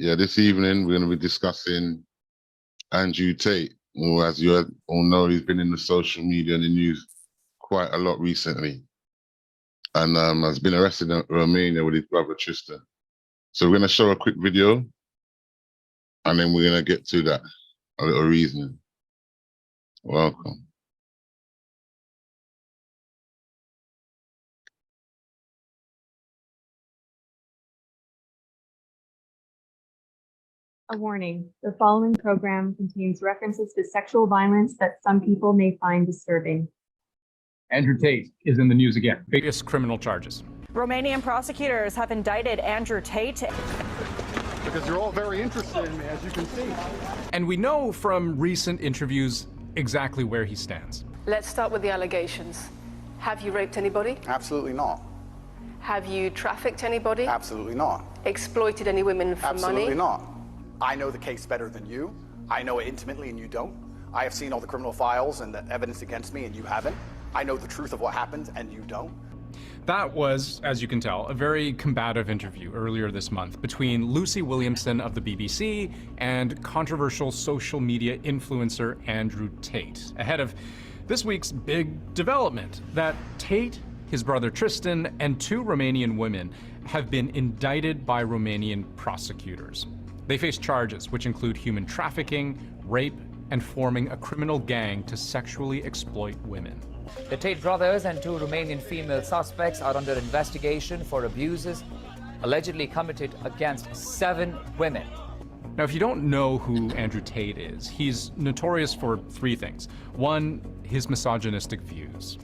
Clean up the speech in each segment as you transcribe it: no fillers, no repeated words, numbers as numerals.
Yeah, this evening we're going to be discussing Andrew Tate, who, as you all know, he's been in the social media and the news quite a lot recently, and has been arrested in Romania with his brother Tristan. So we're going to show a quick video, and then we're going to get to that, a little reasoning. Welcome. A warning, the following program contains references to sexual violence that some people may find disturbing. Andrew Tate is in the news again. Biggest criminal charges. Romanian prosecutors have indicted Andrew Tate. Because you're all very interested in me, as you can see. And we know from recent interviews exactly where he stands. Let's start with the allegations. Have you raped anybody? Absolutely not. Have you trafficked anybody? Absolutely not. Exploited any women for money? Absolutely not. I know the case better than you. I know it intimately and you don't. I have seen all the criminal files and the evidence against me and you haven't. I know the truth of what happened and you don't. That was, as you can tell, a very combative interview earlier this month between Lucy Williamson of the BBC and controversial social media influencer Andrew Tate, ahead of this week's big development that Tate, his brother Tristan, and two Romanian women have been indicted by Romanian prosecutors. They face charges which include human trafficking, rape, and forming a criminal gang to sexually exploit women. The Tate brothers and two Romanian female suspects are under investigation for abuses allegedly committed against 7 women. Now, if you don't know who Andrew Tate is, he's notorious for 3 things. 1, his misogynistic views.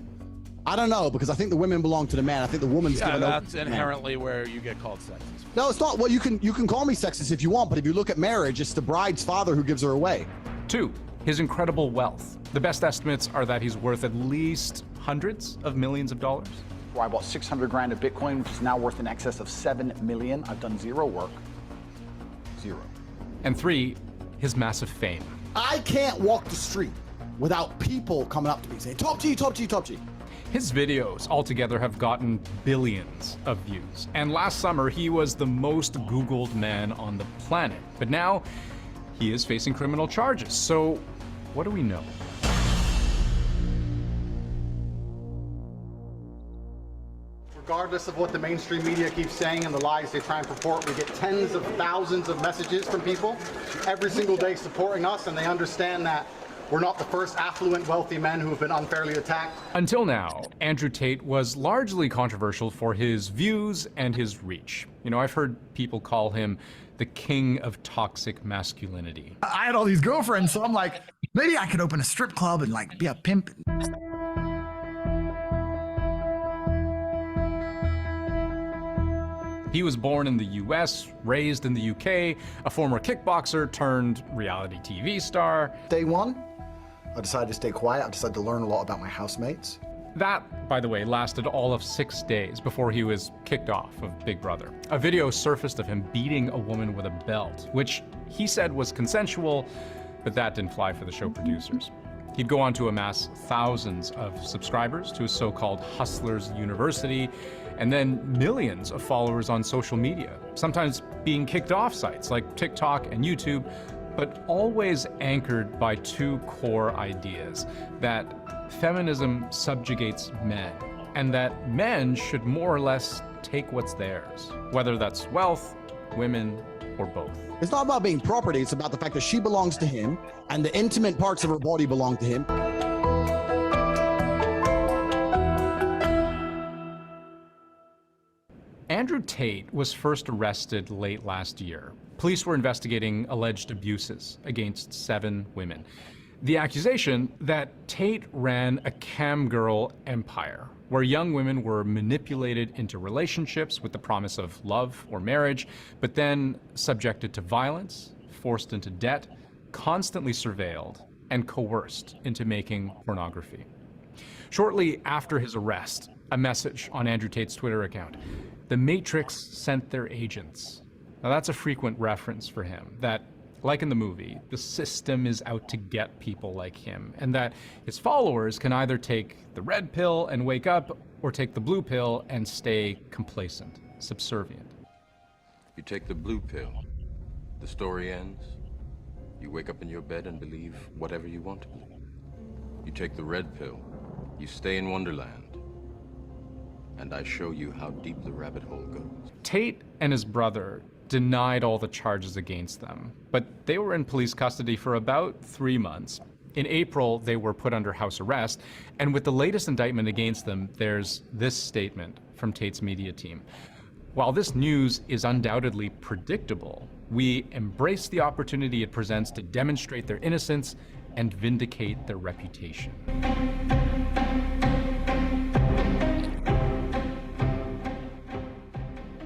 I don't know, because I think the women belong to the man. I think the woman's given that's inherently where you get called sexist. No, it's not. Well, you can call me sexist if you want, but if you look at marriage, it's the bride's father who gives her away. 2, his incredible wealth. The best estimates are that he's worth at least hundreds of millions of dollars. Well, I bought 600 grand of Bitcoin, which is now worth in excess of 7 million. I've done zero work. Zero. And 3, his massive fame. I can't walk the street without people coming up to me saying, top G, top G, top G. His videos altogether have gotten billions of views. And last summer, he was the most Googled man on the planet. But now, he is facing criminal charges. So, what do we know? Regardless of what the mainstream media keeps saying and the lies they try and purport, we get tens of thousands of messages from people every single day supporting us, and they understand that we're not the first affluent, wealthy men who have been unfairly attacked. Until now, Andrew Tate was largely controversial for his views and his reach. You know, I've heard people call him the king of toxic masculinity. I had all these girlfriends, so I'm like, maybe I could open a strip club and like be a pimp. He was born in the US, raised in the UK, a former kickboxer turned reality TV star. Day one, I decided to stay quiet. I decided to learn a lot about my housemates. That, by the way, lasted all of 6 days before he was kicked off of Big Brother. A video surfaced of him beating a woman with a belt, which he said was consensual, but that didn't fly for the show producers. He'd go on to amass thousands of subscribers to his so-called Hustlers University, and then millions of followers on social media, sometimes being kicked off sites like TikTok and YouTube, but always anchored by 2 core ideas: that feminism subjugates men, and that men should more or less take what's theirs, whether that's wealth, women, or both. It's not about being property, it's about the fact that she belongs to him, and the intimate parts of her body belong to him. Andrew Tate was first arrested late last year. Police were investigating alleged abuses against 7 women. The accusation that Tate ran a cam girl empire, where young women were manipulated into relationships with the promise of love or marriage, but then subjected to violence, forced into debt, constantly surveilled, and coerced into making pornography. Shortly after his arrest, a message on Andrew Tate's Twitter account: "The Matrix sent their agents." Now that's a frequent reference for him, that, like in the movie, the system is out to get people like him, and that his followers can either take the red pill and wake up, or take the blue pill and stay complacent, subservient. You take the blue pill, The story ends. You wake up in your bed and believe whatever you want to believe. You take the red pill. You stay in Wonderland. And I show you how deep the rabbit hole goes. Tate and his brother denied all the charges against them, but they were in police custody for about 3 months. In April, they were put under house arrest, and with the latest indictment against them, there's this statement from Tate's media team. While this news is undoubtedly predictable, we embrace the opportunity it presents to demonstrate their innocence and vindicate their reputation.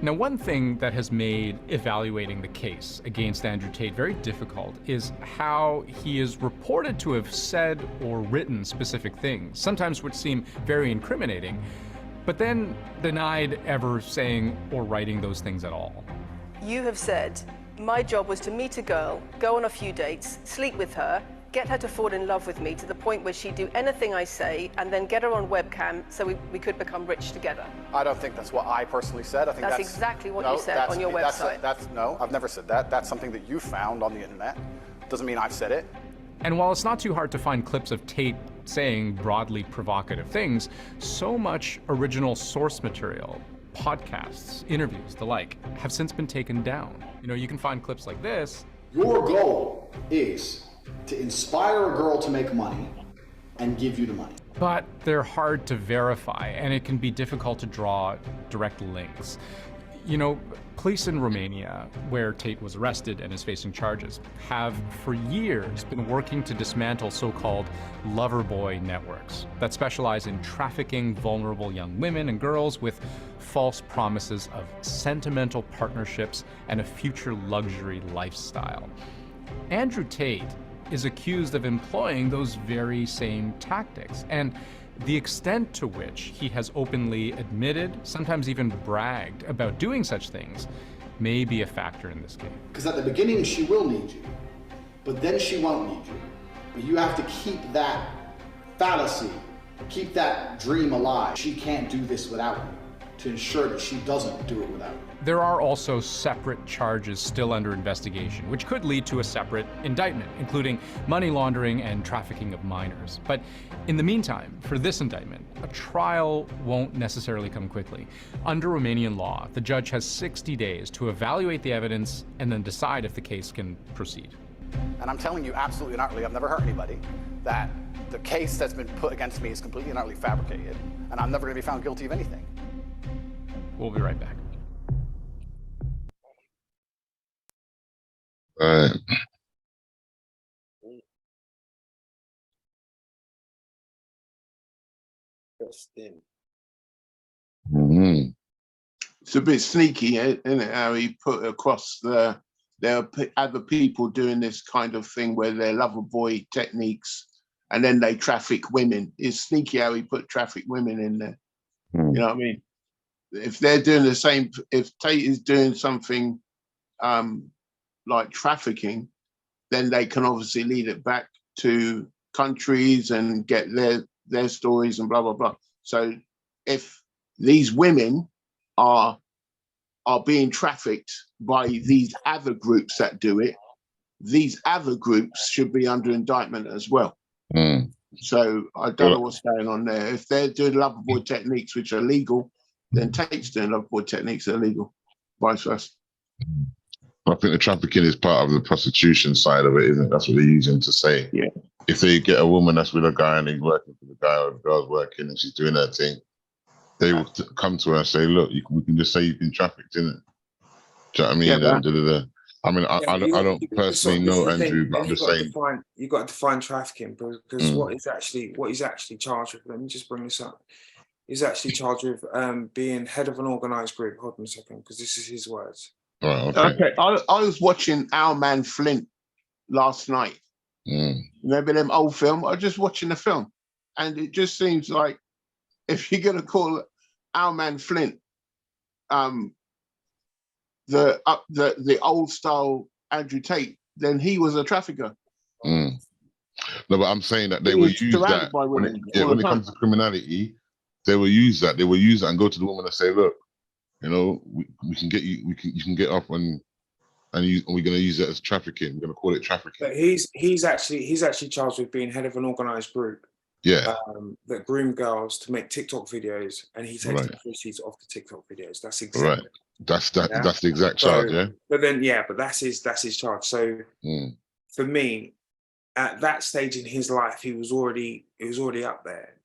Now, one thing that has made evaluating the case against Andrew Tate very difficult is how he is reported to have said or written specific things, sometimes which seem very incriminating, but then denied ever saying or writing those things at all. You have said, my job was to meet a girl, go on a few dates, sleep with her, get her to fall in love with me to the point where she'd do anything I say, and then get her on webcam so we could become rich together. I don't think that's what I personally said. I think That's exactly what you said on your website. No, I've never said that. That's something that you found on the internet. Doesn't mean I've said it. And while it's not too hard to find clips of Tate saying broadly provocative things, so much original source material, podcasts, interviews, the like, have since been taken down. You know, you can find clips like this. Your goal is to inspire a girl to make money and give you the money. But they're hard to verify, and it can be difficult to draw direct links. You know, police in Romania, where Tate was arrested and is facing charges, have for years been working to dismantle so-called lover boy networks that specialize in trafficking vulnerable young women and girls with false promises of sentimental partnerships and a future luxury lifestyle. Andrew Tate is accused of employing those very same tactics, and the extent to which he has openly admitted, sometimes even bragged about doing such things, may be a factor in this case. Because at the beginning, she will need you, but then she won't need you. But you have to keep that fallacy, keep that dream alive. She can't do this without you, to ensure that she doesn't do it without you. There are also separate charges still under investigation, which could lead to a separate indictment, including money laundering and trafficking of minors. But in the meantime, for this indictment, a trial won't necessarily come quickly. Under Romanian law, the judge has 60 days to evaluate the evidence and then decide if the case can proceed. And I'm telling you absolutely and utterly, I've never hurt anybody, that the case that's been put against me is completely and utterly fabricated, and I'm never going to be found guilty of anything. We'll be right back. It's a bit sneaky, isn't it? How he put across there are other people doing this kind of thing where they're lover boy techniques, and then they traffic women. It's sneaky how he put traffic women in there. You know what I mean? If they're doing the same, if Tate is doing something like trafficking, then they can obviously lead it back to countries and get their stories and blah, blah, blah. So if these women are being trafficked by these other groups that do it, these other groups should be under indictment as well. So I don't know what's going on there. If they're doing lover boy techniques, which are legal, then Tate's doing lover boy techniques that are legal, vice versa. I think the trafficking is part of the prostitution side of it, isn't it? That's what they're using to say. Yeah. If they get a woman that's with a guy and he's working for the guy, or the girl's working and she's doing her thing, they will come to her and say, look, we can just say you've been trafficked, innit? Do you know what I mean? Yeah, I mean, I don't personally know Andrew, but I'm just saying. You've got to define trafficking, because what he's actually charged with, let me just bring this up. He's actually charged with being head of an organised group. Hold on a second, because this is his words. Right, okay. I was watching Our Man Flint last night. Remember them old film? I was just watching the film, and it just seems like if you're gonna call Our Man Flint the old style Andrew Tate, then he was a trafficker. No, but I'm saying that they will use that when it comes to criminality. They will use that. They will use that and go to the woman and say, look, you know, we can get you. You can get off on and we're going to use it as trafficking. We're going to call it trafficking. But he's actually charged with being head of an organised group. Yeah. That groom girls to make TikTok videos, and he takes Right. the proceeds off the TikTok videos. That's exactly. Right. That's Yeah? That's the exact charge. Yeah. But then, but that's his charge. So for me, at that stage in his life, he was already up there,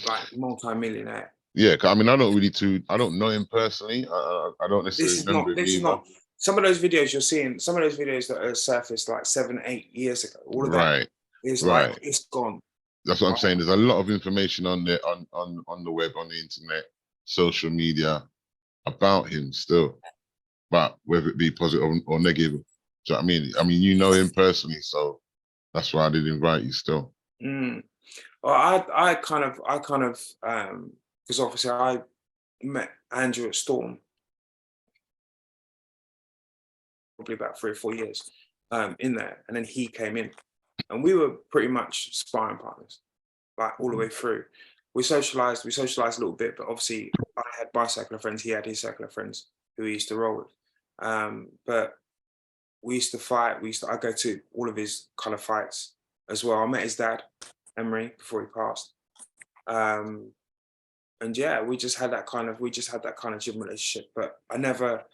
like multi-millionaire. Yeah, I mean, I don't know him personally. I don't necessarily remember him either. Some of those videos you're seeing, some of those videos that are surfaced like 7-8 years ago, all of that is like, it's gone. That's what I'm saying. There's a lot of information on the on the web, on the internet, social media about him still, but whether it be positive or negative. Do you know what I mean? I mean, you know him personally, so that's why I did invite you still. Well, I kind of because obviously I met Andrew at Storm probably about 3 or 4 years in there, and then he came in, and we were pretty much sparring partners, like all the way through. We socialized a little bit, but obviously I had my circle of friends, he had his circle of friends who he used to roll with. But we used to fight. I go to all of his kind of fights as well. I met his dad, Emery, before he passed. And yeah, we just had that kind of gym relationship. But I never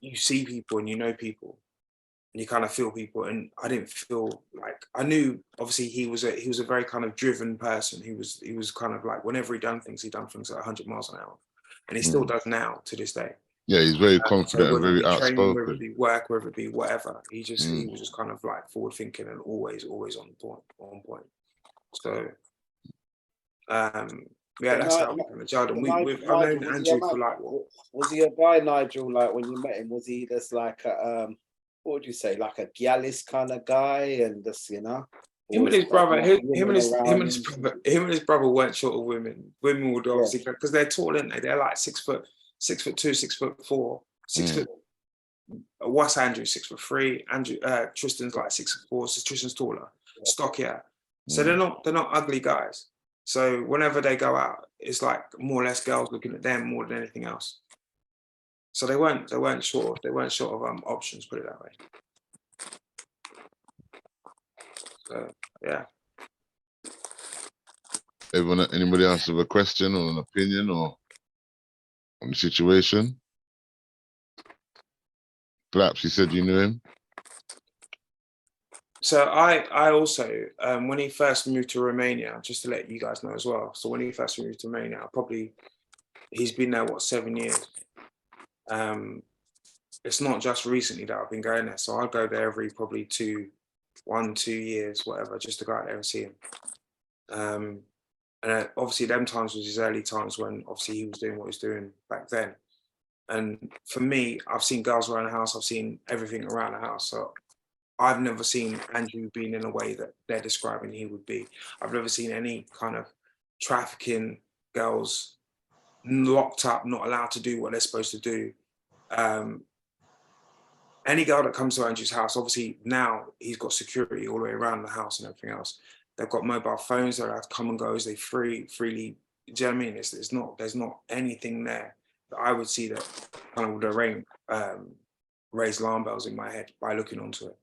you see people and you know people and you kind of feel people, and I didn't feel like I knew. Obviously, he was a very kind of driven person. He was kind of like, whenever he done things at 100 miles an hour, and he still does now to this day. Yeah, he's very confident and very outspoken. Whether it be work, whether it be whatever, he was just kind of like forward thinking and always on point. So that's how we kind of gelled. And I've known Andrew for like. Was he a guy, Nigel? Like when you met him, was he just like a what would you say, like a Gallus kind of guy, and just him and his brother, him and his brother weren't short of women. Women would obviously because they're tall, aren't they? They're like 6 foot 2, 6'4", 6 foot. What's Andrew? 6'3". Andrew Tristan's like 6'4", so Tristan's taller, stockier. So they're not ugly guys. So whenever they go out, it's like more or less girls looking at them more than anything else. So they weren't short of options, put it that way. So yeah. Anybody else have a question or an opinion or on the situation? Perhaps you said you knew him. So I also, when he first moved to Romania, just to let you guys know as well. So when he first moved to Romania, he's been there, 7 years. It's not just recently that I've been going there. So I go there every probably 2 years, whatever, just to go out there and see him. And obviously them times was his early times when obviously he was doing what he was doing back then. And for me, I've seen girls around the house, I've seen everything around the house. So I've never seen Andrew being in a way that they're describing he would be. I've never seen any kind of trafficking, girls locked up, not allowed to do what they're supposed to do. Any girl that comes to Andrew's house, obviously now he's got security all the way around the house and everything else. They've got mobile phones, they're allowed to come and go as they freely, do you know what I mean? There's not anything there that I would see that kind of would raise alarm bells in my head by looking onto it.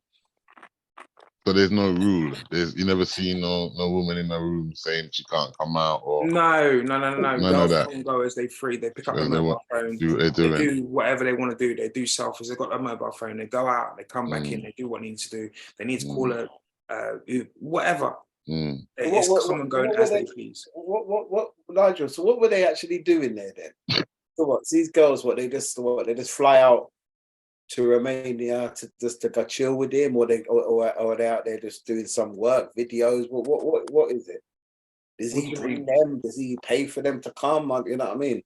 So there's no rule. You never see no woman in a room saying she can't come out or no. None Girls of that. come and go as they free. They pick up So their they mobile phone. do what they're They doing. do whatever they want to do. They do selfies. They've got their mobile phone. They go out. They come back in. They do what they need to do. They need to call whatever. It's come and go as they please. What Nigel? So what were they actually doing there then? So what? These girls, they just fly out to Romania to go chill with him, or are they out there just doing some work videos? What is it? Does he bring them? Does he pay for them to come? You know what I mean?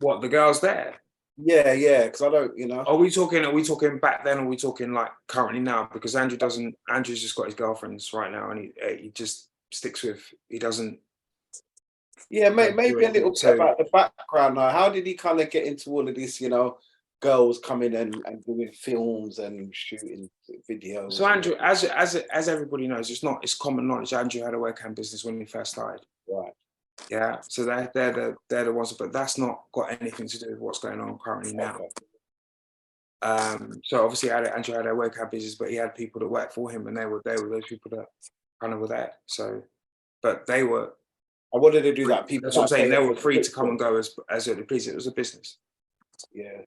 What, the girls there? Yeah. Because I don't, Are we talking back then, or are we talking like currently now? Because Andrew's just got his girlfriends right now, and he just sticks with. He doesn't. Yeah, maybe a little bit about the background. Now, how did he kind of get into all of this? Girls coming and doing films and shooting videos. So Andrew, as everybody knows, it's common knowledge. Andrew had a webcam business when he first started. Right. Yeah, so they're the ones, but that's not got anything to do with what's going on currently now. So obviously Andrew had a webcam business, but he had people that worked for him, and they were those people that kind of were there. So, but they were. I wanted to do that. People. That's what I'm saying. They were free to come and go as they please. It was a business. Yeah.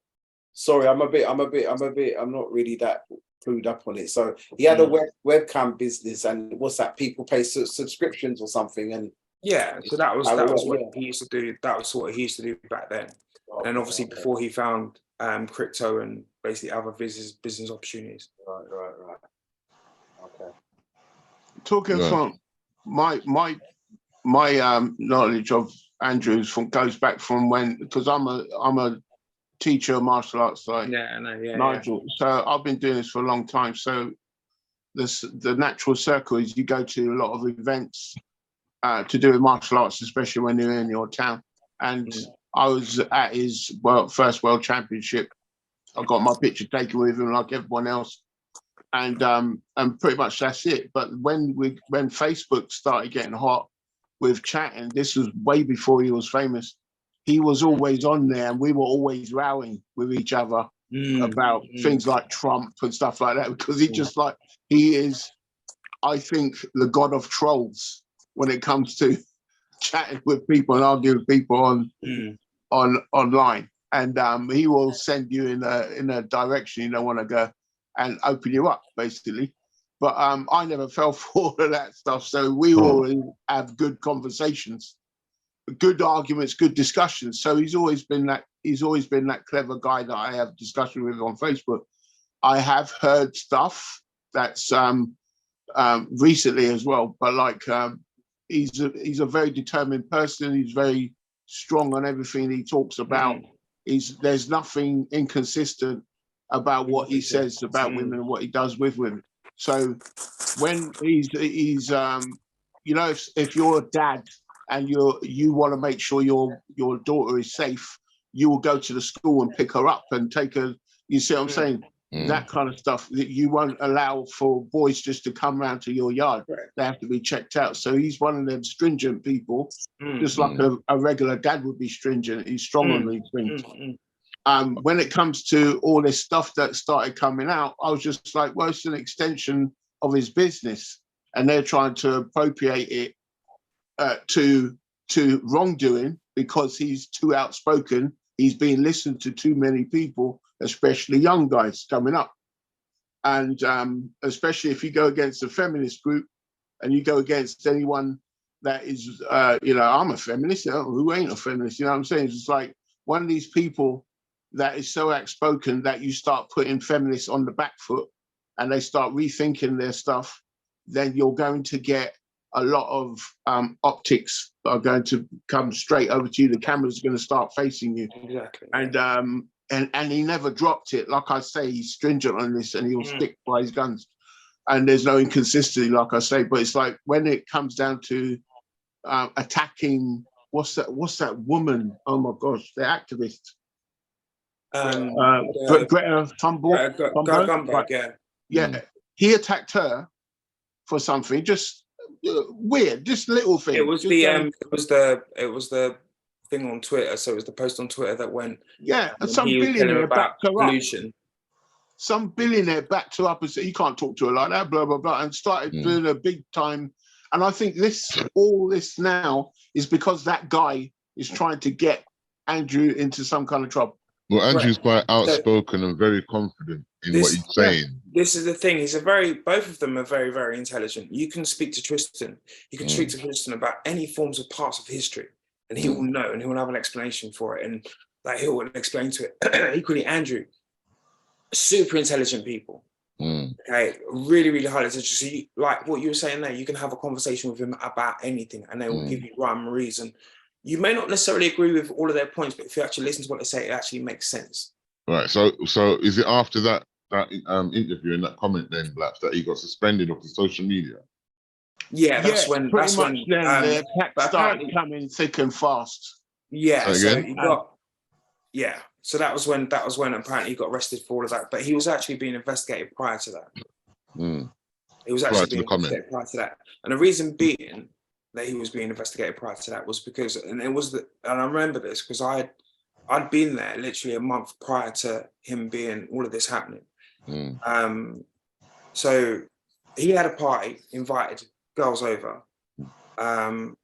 Sorry, I'm not really that clued up on it. So he had a webcam business, and what's that? People pay subscriptions or something, and yeah. So that was what he used to do. That was what he used to do back then. And obviously before he found crypto and basically other business opportunities. Right. Okay. Talking from my knowledge of Andrews goes back from when, because I'm a teacher of martial arts like Nigel. So I've been doing this for a long time. So the natural circle is you go to a lot of events to do with martial arts, especially when you're in your town. And I was at his first world championship. I got my picture taken with him like everyone else. And pretty much that's it. But when Facebook started getting hot with chatting, this was way before he was famous. He was always on there, and we were always rowing with each other about things like Trump and stuff like that, because he is, I think, the god of trolls when it comes to chatting with people and arguing with people on online. And he will send you in a direction you don't want to go and open you up, basically. But I never fell for all of that stuff. So we always have good conversations, good arguments, good discussions. So he's always been that clever guy that I have discussion with on Facebook. I have heard stuff that's recently as well, but like he's a very determined person. He's very strong on everything he talks about. There's nothing inconsistent about what he says about women and what he does with women. So when he's you know, if you're a dad and you want to make sure your daughter is safe, you will go to the school and pick her up and take her. You see what I'm saying? That kind of stuff, that you won't allow for boys just to come round to your yard. They have to be checked out. So he's one of them stringent people, just like a regular dad would be stringent. He's strong on these things. When it comes to all this stuff that started coming out, I was just like, well, it's an extension of his business, and they're trying to appropriate it to wrongdoing because he's too outspoken. He's being listened to too many people, especially young guys coming up. And especially if you go against a feminist group and you go against anyone that is, you know, I'm a feminist, you know, who ain't a feminist? You know what I'm saying? It's just like one of these people that is so outspoken that you start putting feminists on the back foot and they start rethinking their stuff, then you're going to get a lot of optics are going to come straight over to you. The camera's going to start facing you. Exactly. And he never dropped it. Like I say, he's stringent on this and he'll stick by his guns. And there's no inconsistency, like I say. But it's like when it comes down to attacking, what's that woman? Oh my gosh, the activist. Greta Thunberg. Yeah. He attacked her for something just weird, just little thing. It was the thing on Twitter. So it was the post on Twitter that went. Yeah, and some billionaire backed her up. Some billionaire backed her up and said, "You can't talk to her like that," blah blah blah, and started doing a big time. And I think all this now is because that guy is trying to get Andrew into some kind of trouble. Well, Andrew's quite outspoken and very confident in what he's saying. This is the thing. Both of them are very, very intelligent. You can speak to Tristan. You can speak to Tristan about any forms of parts of history, and he will know, and he will have an explanation for it, and like he will explain to it. Equally, Andrew, super intelligent people. Okay, really, really highly intelligent. So like what you were saying there, you can have a conversation with him about anything, and they will give you rhyme and reason. You may not necessarily agree with all of their points, but if you actually listen to what they say, it actually makes sense. Right. So is it after that interview and that comment then, Blaps, that he got suspended off the social media? Yeah, that's when the attacks started coming thick and fast. Yeah. So he got. Yeah. So that was when apparently he got arrested for all of that, but he was actually being investigated prior to that. He was actually being investigated prior to that, and the reason being that he was being investigated prior to that was because, and I remember this because I'd been there literally a month prior to him being all of this happening. So he had a party, invited girls over, and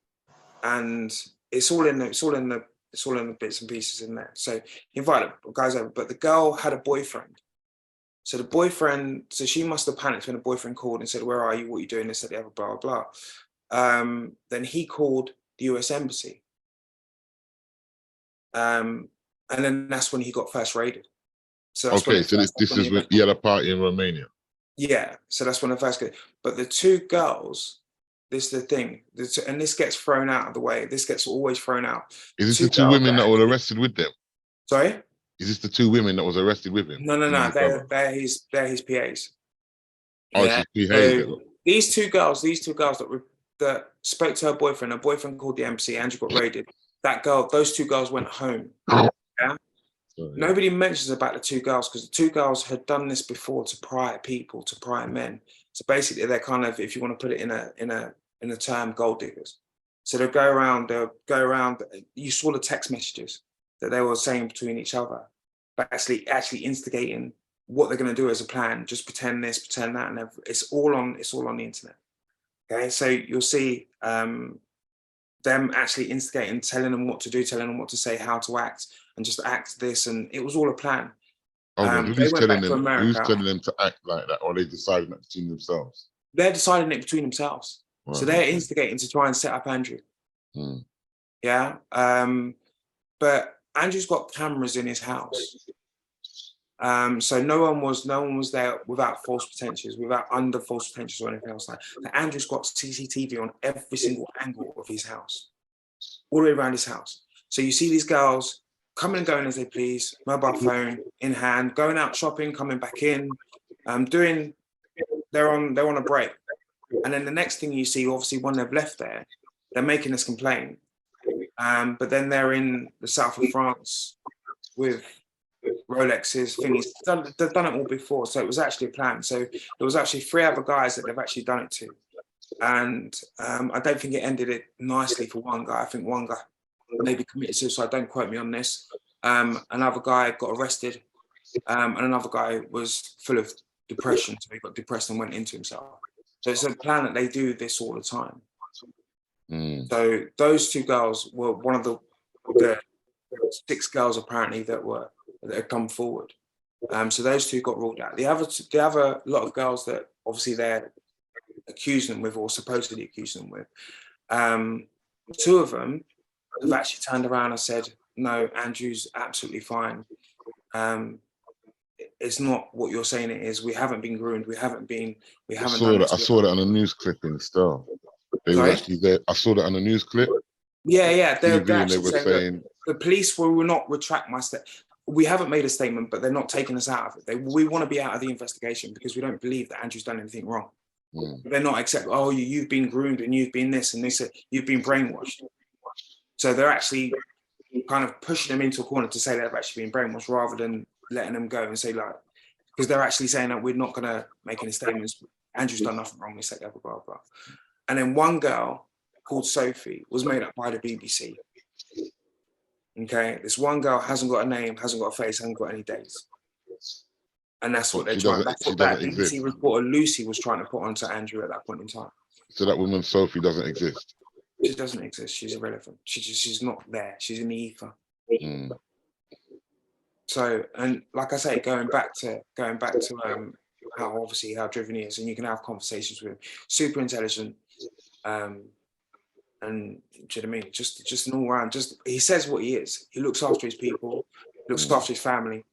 it's all in the bits and pieces in there. So he invited guys over, but the girl had a boyfriend. So the boyfriend, so she must have panicked when the boyfriend called and said, "Where are you? What are you doing?" This, that, the other, blah, blah, blah. Then he called the US Embassy. And then that's when he got first raided. So that's okay, so this is when he had a party in Romania. Yeah, so that's when I first get. But the two girls, this is the thing, and this gets thrown out of the way. This gets always thrown out. Is this the two women that were arrested with them? Sorry? Is this the two women that was arrested with him? No. They're his PAs. Oh, Yeah. it's his PAs. So these two girls that spoke to her boyfriend. Her boyfriend called the embassy. Andrew got raided. Those two girls went home. Yeah. Nobody mentions about the two girls because the two girls had done this before to prior people, to prior men. So basically, they're kind of, if you want to put it in a term, gold diggers. So they'll go around. You saw the text messages that they were saying between each other, but actually instigating what they're going to do as a plan. Just pretend this, pretend that, and it's all on the internet. Okay, so you'll see them actually instigating, telling them what to do, telling them what to say, how to act, and just act this, and it was all a plan. Who's telling them to act like that, or they deciding that between themselves? They're deciding it between themselves. Right. So they're instigating to try and set up Andrew. Yeah, but Andrew's got cameras in his house, so no one was there without false pretenses, under false pretenses or anything else like that. Andrew's got CCTV on every single angle of his house, all the way around his house. So you see these girls coming and going as they please, mobile phone in hand, going out shopping, coming back in, they're on a break. And then the next thing you see, obviously, when they've left there, they're making this complaint. But then they're in the south of France with Rolexes, thingies. They've done it all before, so it was actually a plan. So there was actually 3 other guys that they've actually done it to. And I don't think it ended it nicely for one guy. I think one guy maybe committed suicide, don't quote me on this. Another guy got arrested, and another guy was full of depression, so he got depressed and went into himself. So it's a plan that they do this all the time. So those 2 girls were one of the 6 girls apparently that had come forward. So those 2 got ruled out. The other lot of girls that obviously they're accusing them with, or supposedly accusing them with, 2 of them have actually turned around and said, "No, Andrew's absolutely fine. It's not what you're saying it is. We haven't been groomed. We haven't. I saw that on a news clipping still. They were actually there. I saw that on a news clip. Yeah. They were saying the police will not retract my statement. We haven't made a statement, but they're not taking us out of it. We want to be out of the investigation because we don't believe that Andrew's done anything wrong. They're not accepting, "Oh, you've been groomed and you've been this," and they said you've been brainwashed. So they're actually kind of pushing them into a corner to say they've actually been brainwashed, rather than letting them go and say, like, because they're actually saying that we're not going to make any statements. Andrew's done nothing wrong. We said that, blah, blah. And then one girl called Sophie was made up by the BBC. Okay, this one girl hasn't got a name, hasn't got a face, hasn't got any dates. And that's what they're trying. That's what that BBC reporter Lucy was trying to put onto Andrew at that point in time. So that woman Sophie doesn't exist. She doesn't exist. She's irrelevant. She's not there. She's in the ether. So, and like I say, going back to how driven he is, and you can have conversations with him. Super intelligent, and do you know what I mean? Just an all round. He says what he is. He looks after his people, looks after his family,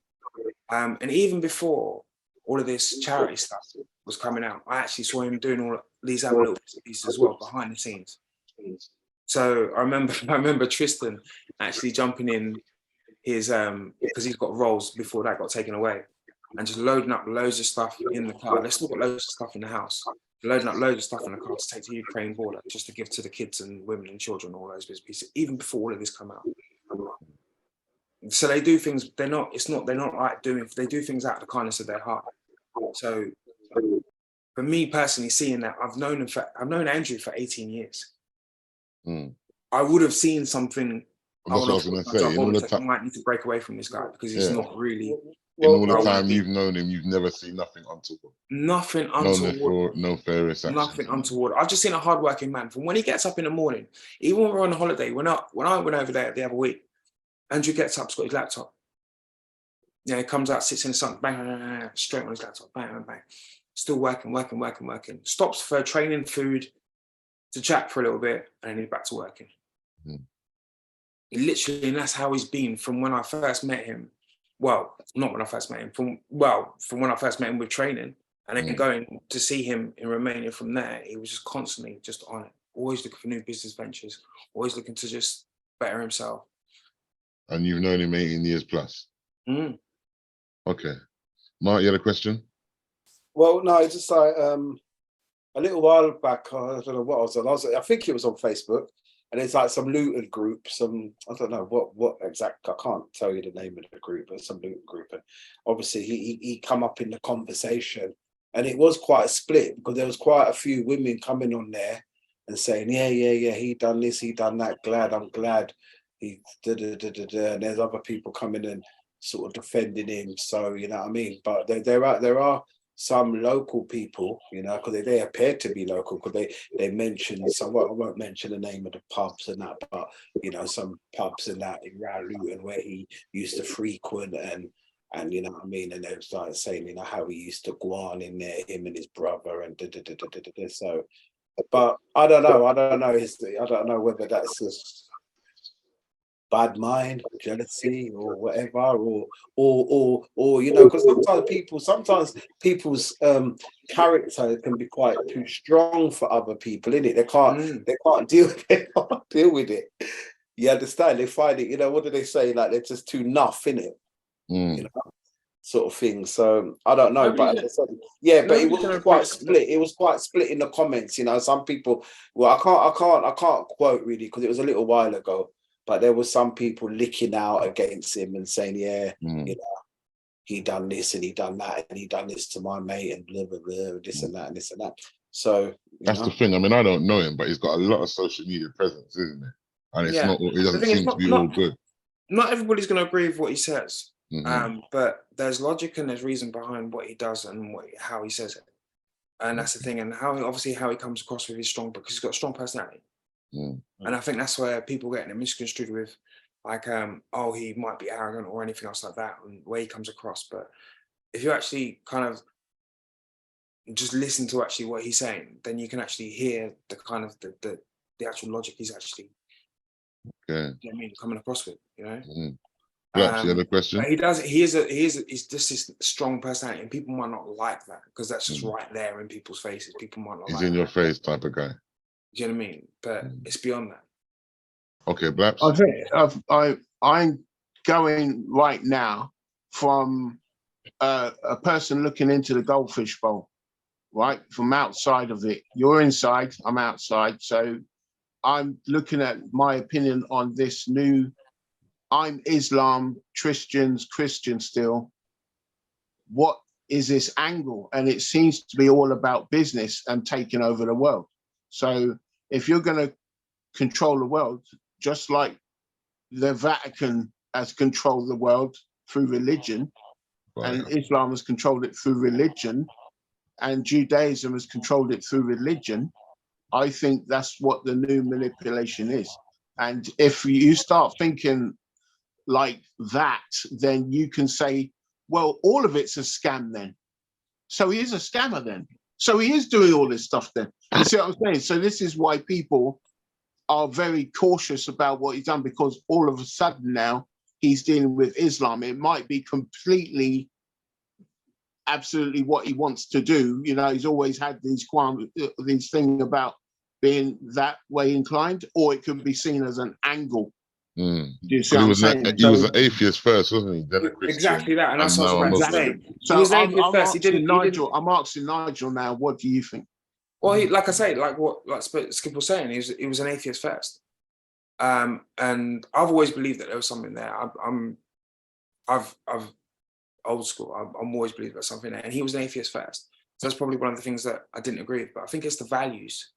and even before all of this charity stuff was coming out, I actually saw him doing all these other little pieces as well behind the scenes. So I remember Tristan actually jumping in his because he's got roles before that got taken away, and just loading up loads of stuff in the car. They've still got loads of stuff in the house. Loading up loads of stuff in the car to take to the Ukraine border, just to give to the kids and women and children, all those pieces, even before all of this come out. So they do things. They're not like they do things out of the kindness of their heart. So for me personally, seeing that, I've known Andrew for 18 years. I would have seen something. That's what I was going to say. In all the I time, might need to break away from this guy because he's not really. In all the time you've known him, you've never seen nothing untoward. Nothing untoward. No nefarious actions. Nothing untoward. I've just seen a hardworking man. From when he gets up in the morning, even when we're on holiday, when I went over there the other week, Andrew gets up, he's got his laptop. Yeah, he comes out, sits in the sun, bang, bang, bang, bang, straight on his laptop, bang, bang, bang. Still working. Stops for training, food, to chat for a little bit, and then he's back to working. Literally, and that's how he's been from when I first met him. Well, not when I first met him, from when I first met him with training, and then going to see him in Romania from there, he was just constantly just on it, always looking for new business ventures, always looking to just better himself. And you've known him 18 years plus. Okay. Mark, you had a question? Well, no, it's just like a little while back, I don't know what I was on. I think it was on Facebook, and it's like some looted group, I don't know what exact, I can't tell you the name of the group, but some looted group. And obviously he come up in the conversation, and it was quite a split because there was quite a few women coming on there and saying, yeah, he done this, he done that, I'm glad. He and there's other people coming and sort of defending him. So, you know what I mean? But there are some local people, you know, because they appear to be local, because they mentioned some, I won't mention the name of the pubs and that, but, you know, some pubs and that in Luton where he used to frequent and you know what I mean? And they started saying, you know, how he used to go on in there, him and his brother and so, but I don't know. I don't know whether that's just bad mind, jealousy, or whatever, or you know, because sometimes people's character can be quite too strong for other people, innit? They can't deal with it. You understand? They find it, you know, what do they say? Like they're just too nuff, innit? You know, sort of thing. So I don't know, but as I said, but it was quite split. It was quite split in the comments, you know. Some people, well, I can't quote really because it was a little while ago. But there was some people licking out against him and saying, you know, he done this and he done that and he done this to my mate and blah, blah, blah, this and that and this and that. So that's the thing. I mean, I don't know him, but he's got a lot of social media presence, isn't it? And it's not, it doesn't seem to be all good. Not everybody's going to agree with what he says, but there's logic and there's reason behind what he does and how he says it. And that's the thing. And how he comes across with his strong, because he's got a strong personality. And I think that's where people get misconstrued with, like, oh, he might be arrogant or anything else like that, and where he comes across. But if you actually kind of just listen to actually what he's saying, then you can actually hear the kind of the actual logic he's actually, you know what I mean, coming across with, you know. Perhaps you had a question. He's just this strong personality, and people might not like that because that's just right there in people's faces. People might not. He's in your face type of guy. Do you know what I mean? But it's beyond that. Okay, Blaps. I think I'm going right now from a person looking into the goldfish bowl, right? From outside of it. You're inside, I'm outside. So I'm looking at my opinion on this new, I'm Islam, Christian still. What is this angle? And it seems to be all about business and taking over the world. So if you're going to control the world, just like the Vatican has controlled the world through religion, and Islam has controlled it through religion, and Judaism has controlled it through religion, I think that's what the new manipulation is. And if you start thinking like that, then you can say, well, all of it's a scam then. So he is a scammer then. So he is doing all this stuff then. You see what I'm saying? So this is why people are very cautious about what he's done, because all of a sudden now he's dealing with Islam. It might be completely, absolutely what he wants to do. You know, he's always had these thing about being that way inclined, or it could be seen as an angle. You see what I'm saying? He was an atheist first, wasn't he? Then a Christian, exactly that, and that's what I was saying. So he was an atheist first. I'm asking Nigel now. What do you think? Well, like I say, like Skip was saying, he was an atheist first, and I've always believed that there was something there. I've old school. I'm always believed there's something there, and he was an atheist first. So that's probably one of the things that I didn't agree with. But I think it's the values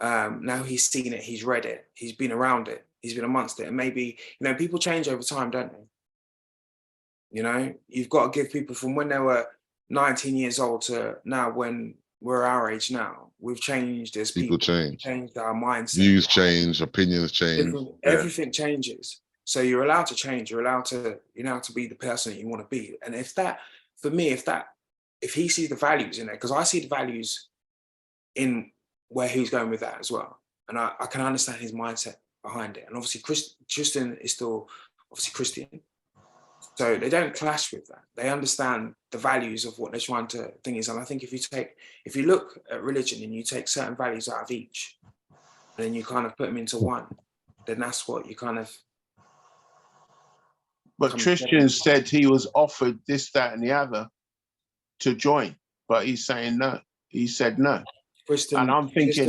Now he's seen it, he's read it, he's been around it, he's been amongst it. And maybe, you know, people change over time, don't they? You know, you've got to give people from when they were 19 years old to now when we're our age now. We've changed as people. change. Changed our mindset. Views change, opinions change. Everything changes. So you're allowed to change. You're allowed to be the person that you want to be. And if that, for me, if he sees the values in there, because I see the values in where he's going with that as well. And I can understand his mindset behind it. And obviously Tristan is still obviously Christian. So they don't clash with that. They understand the values of what they're trying to think is. And I think if you look at religion and you take certain values out of each, and then you kind of put them into one, then that's what you kind of. But Tristan said he was offered this, that, and the other to join, but he's saying no. He said no. And I'm thinking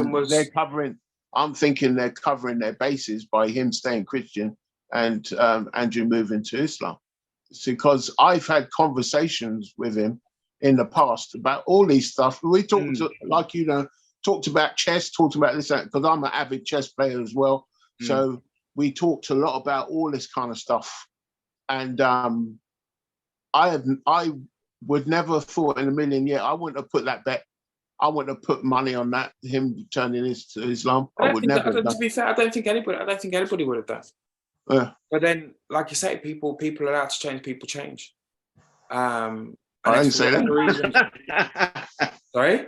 I'm thinking they're covering their bases by him staying Christian and Andrew moving to Islam. It's because I've had conversations with him in the past about all these stuff. We talked like, you know, talked about chess, talked about this, because I'm an avid chess player as well. So we talked a lot about all this kind of stuff. And I would never have thought in a million years, I wouldn't have put that bet. I wouldn't have put money on that, him turning to Islam. I would never have done. To be fair, I don't think anybody would have done. Yeah. But then, like you say, people are allowed to change. People change. I didn't say that. Sorry?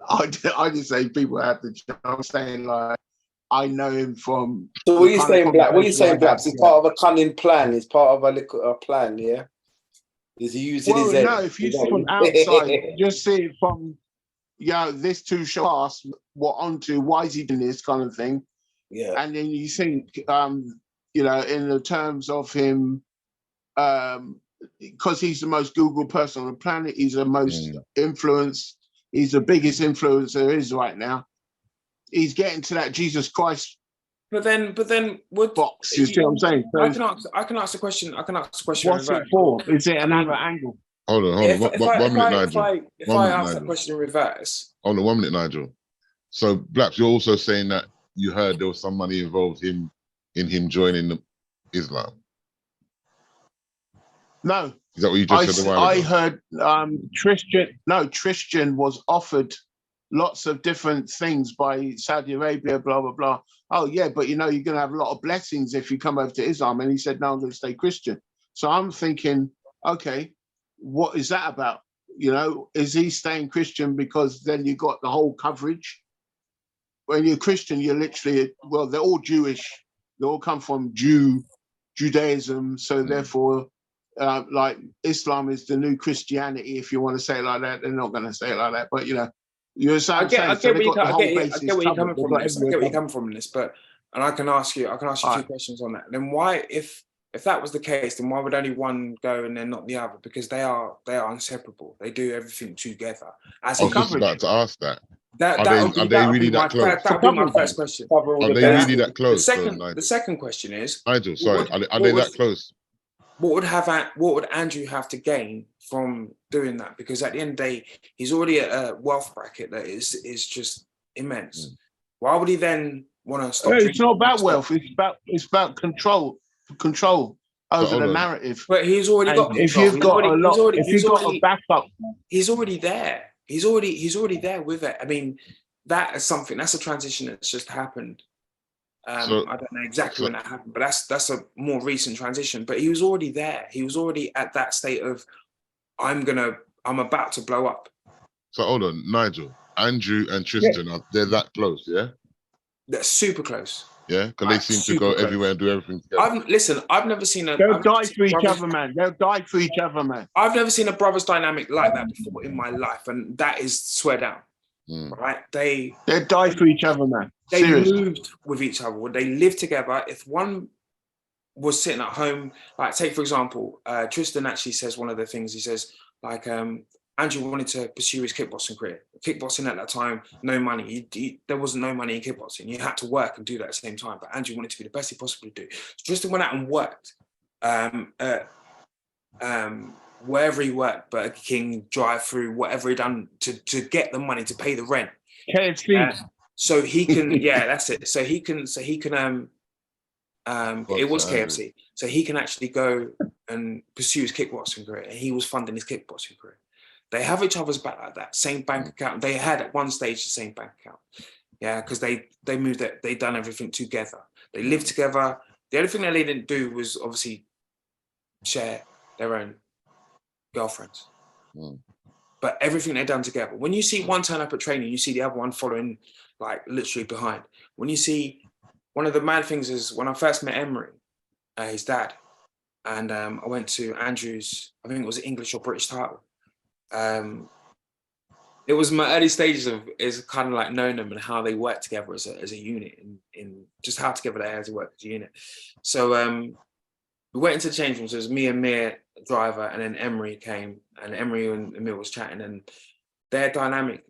I didn't say people have to change. I'm saying, like, I know him from. So what are you saying, Black? What are you saying, Black? It's part of a cunning plan. It's part of a plan, yeah? Is he using his head? No, if you see it from outside, just see it from, this too shall pass, what onto, why is he doing this kind of thing? Yeah. And then you think, in the terms of him, because he's the most Googled person on the planet, he's the most influenced, he's the biggest influencer there is right now. He's getting to that Jesus Christ. But then, what box? You see what I'm saying? So I can ask the question. What's it for? Is it another angle? Hold on. 1 minute, Nigel. If I ask that question in reverse. Hold on 1 minute, Nigel. So, Blacks, you're also saying that you heard there was some money involved in him joining Islam. No. Is that what you just said a while ago? I heard Tristan was offered lots of different things by Saudi Arabia, blah, blah, blah. Oh, yeah, but you're going to have a lot of blessings if you come over to Islam. And he said, no, I'm going to stay Christian. So I'm thinking, okay, what is that about? Is he staying Christian because then you got the whole coverage? When you're Christian, you're literally, well, they're all Jewish. They all come from Judaism. So therefore, like Islam is the new Christianity, if you want to say it like that. They're not going to say it like that, but you're saying. I get where you're coming from in this, but I can ask you 2 questions on that. Then why, if that was the case, then why would only one go and then not the other? Because they are inseparable. They do everything together. I was just about to ask that. Are they really that close? That would be my first question. Are they really that close? The second question is, Nigel, sorry, are they that close? What would Andrew have to gain from doing that? Because at the end of the day, he's already at a wealth bracket that is just immense. Why would he then want to stop? It's not about wealth. It's about control over the narrative. But he's already got. If you've got a backup, he's already there. He's already there with it. I mean, that's a transition that's just happened. I don't know exactly when that happened, but that's a more recent transition. But he was already there. He was already at that state of, I'm about to blow up. So hold on, Nigel, Andrew and Tristan, they're that close, yeah? They're super close. Yeah, because they seem to go everywhere and do everything together. I've never seen a. They'll die for each other, man. They'll die for each other, man. I've never seen a brothers dynamic like that before in my life, and that is swear down. Right? They'll die for each other, man. They moved with each other. When they lived together, if one was sitting at home, like take for example, Tristan actually says one of the things he says, like Andrew wanted to pursue his kickboxing career. Kickboxing at that time, no money. There wasn't no money in kickboxing. You had to work and do that at the same time. But Andrew wanted to be the best he possibly do. So Tristan went out and worked. Wherever he worked, Burger King, drive through, whatever he done to get the money to pay the rent. KFC. So he can, yeah, that's it. So he can, it was KFC. So he can actually go and pursue his kickboxing career, and he was funding his kickboxing career. They have each other's back like that. Same bank account. They had at one stage the same bank account. Yeah, because they moved it. They done everything together. They lived together. The only thing that they didn't do was obviously share their own girlfriends. But everything they've done together. When you see one turn up at training, you see the other one following, like literally behind. When you see, one of the mad things is when I first met Emery, his dad, and I went to Andrew's, I think it was English or British title. It was my early stages of kind of like knowing them and how they work together as a unit, in just how together they had to work as a unit. So we went into the change rooms. It was me and Mir, driver, and then Emery came, and Emery and Emil was chatting, and their dynamic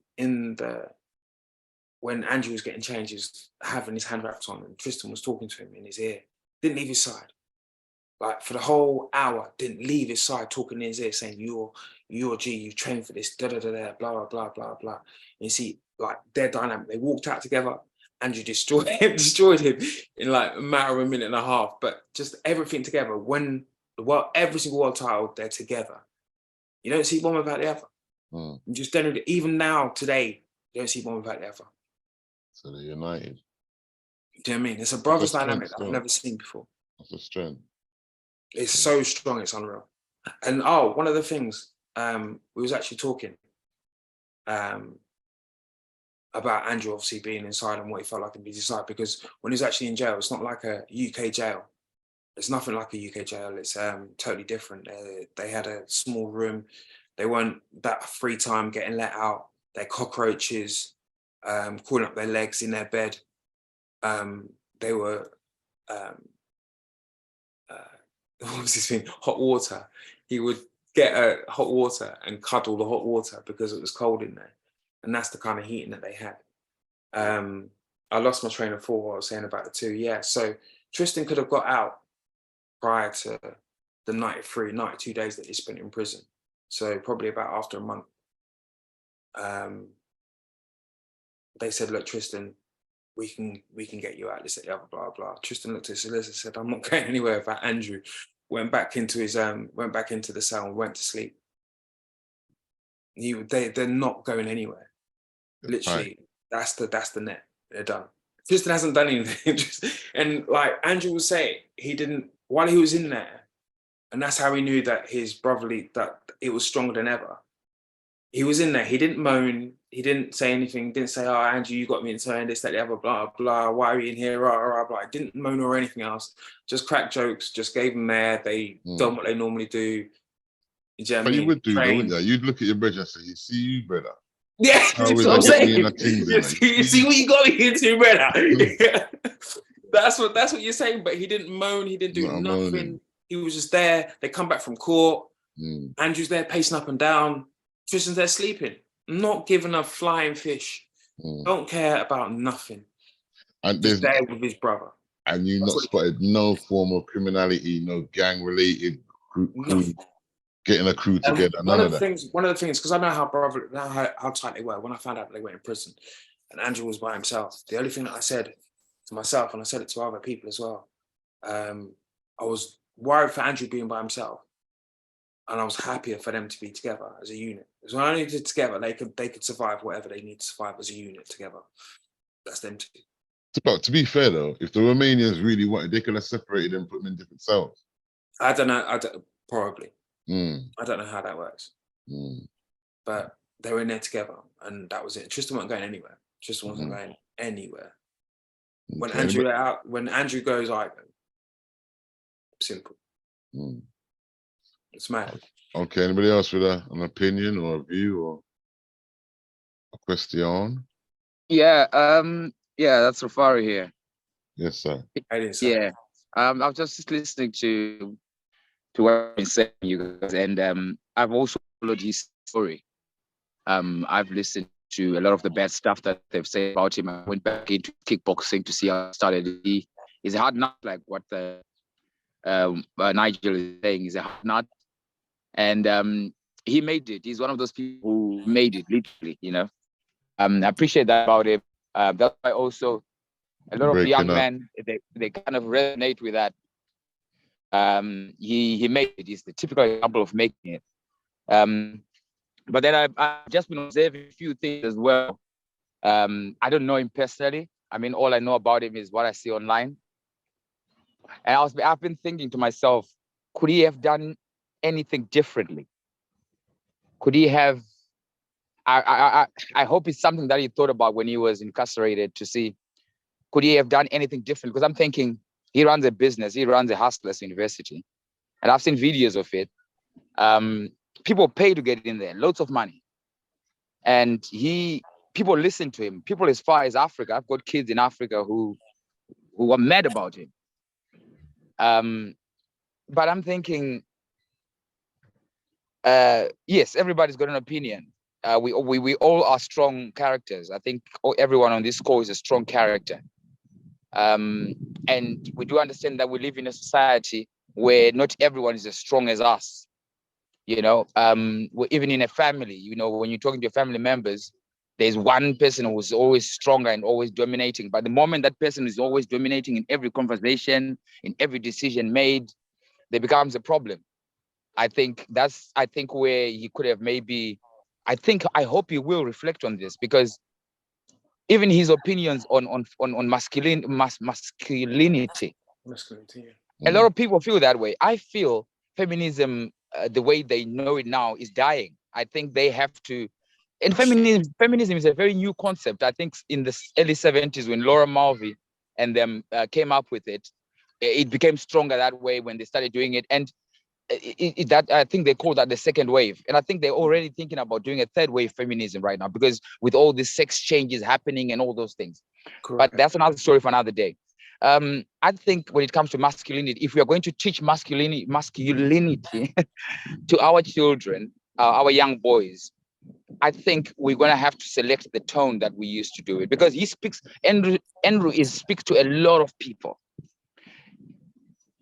when Andrew was getting changed, he was having his hand wraps on, and Tristan was talking to him in his ear. Didn't leave his side. Like for the whole hour, didn't leave his side, talking in his ear, saying, you're G, you've trained for this, da da da da, blah blah blah blah blah. And you see, like their dynamic. They walked out together. Andrew destroyed him in like a matter of a minute and a half. But just everything together. When every single world title, they're together. You don't see one without the other. You just don't. Even now, today, you don't see one without the other. So they're united. Do you know what I mean? It's a brother's dynamic that I've never seen before. That's a strength. It's so strong, it's unreal. And one of the things, we was actually talking about Andrew obviously being inside and what he felt like in his inside, because when he was actually in jail, it's not like a UK jail. It's nothing like a UK jail. It's totally different. They had a small room. They weren't that free time getting let out. They're cockroaches, crawling up their legs in their bed. They were, what was his thing? Hot water. He would get hot water and cuddle the hot water because it was cold in there. And that's the kind of heating that they had. I lost my train of thought, what I was saying about the two. Yeah, so Tristan could have got out prior to the 92 days that he spent in prison. So probably about after a month. They said, look, Tristan, we can get you out, this, that, the other, blah, blah. Tristan looked at his solicitor, said, I'm not going anywhere without Andrew. Went back into the cell and went to sleep. They're not going anywhere. Literally, that's the net. They're done. Tristan hasn't done anything. And like Andrew was saying, he didn't, while he was in there, and that's how he knew that his brotherly, that it was stronger than ever. He was in there, he didn't moan, he didn't say anything, didn't say, oh, Andrew, you got me into this, that, the other, blah, blah, why are you in here, blah, blah, blah. Didn't moan or anything else, just cracked jokes, just gave them there, they done what they normally do. But you would do, though, wouldn't you? You'd look at your brother and say, you see you, brother. Yeah, that's what I'm saying. You see what you got me into, brother. That's what you're saying, but he didn't moan, he didn't do nothing. Moaning. He was just there. They come back from court. Andrew's there pacing up and down. Tristan's there sleeping, not giving a flying fish. Don't care about nothing. And just there with his brother. And you not spotted no form of criminality, no gang related crew, getting a crew together. One of the things, because I know how tight they were. When I found out that they went in prison, and Andrew was by himself, the only thing that I said to myself, and I said it to other people as well, I was worried for Andrew being by himself. And I was happier for them to be together as a unit. Because when I only did together, they could survive whatever they need to survive as a unit together. That's them too. But to be fair though, if the Romanians really wanted, they could have separated them and put them in different cells. I don't know. Probably. I don't know how that works. But they were in there together, and that was it. Tristan wasn't going anywhere. Tristan wasn't going anywhere. When Andrew goes, I go. Simple. It's mad. Okay, anybody else with an opinion or a view or a question? Yeah, that's Rafari here. Yes, sir. Yeah, I was just listening to what you're saying, you guys, and I've also followed his story. I've listened to a lot of the bad stuff that they've said about him. I went back into kickboxing to see how it started. He's a hard nut, like what the Nigel is saying. He's a hard nut. And he made it. He's one of those people who made it, literally, you know. I appreciate that about him. That's why also a lot of Breaking young up. men, they kind of resonate with that. He made it. He's the typical example of making it. But then I've just been observing a few things as well. I don't know him personally. I mean, all I know about him is what I see online. And I've been thinking to myself, could he have done anything differently? Could he have? I hope it's something that he thought about when he was incarcerated, to see, could he have done anything different? Because I'm thinking, he runs a business, he runs a Hustlers University, and I've seen videos of it. People pay to get in there, loads of money, and people listen to him. People as far as Africa, I've got kids in Africa who are mad about him. But I'm thinking, yes, everybody's got an opinion. We all are strong characters. I think everyone on this call is a strong character. And we do understand that we live in a society where not everyone is as strong as us. You know, even in a family, you know, when you're talking to your family members, there's one person who's always stronger and always dominating. But the moment that person is always dominating in every conversation, in every decision made, there becomes a problem. I think where he could have maybe, I hope he will reflect on this, because even his opinions on masculinity, a lot of people feel that way. I feel feminism, the way they know it now, is dying. I think they have to, and feminism is a very new concept. I think in the early 70s, when Laura Mulvey and them came up with it, it became stronger that way when they started doing it. And that, I think they call that the second wave. And I think they're already thinking about doing a third wave feminism right now, because with all these sex changes happening and all those things. Correct. But that's another story for another day. I think when it comes to masculinity, if we are going to teach masculinity to our children, our young boys, I think we're going to have to select the tone that we used to do it, because Andrew speaks to a lot of people.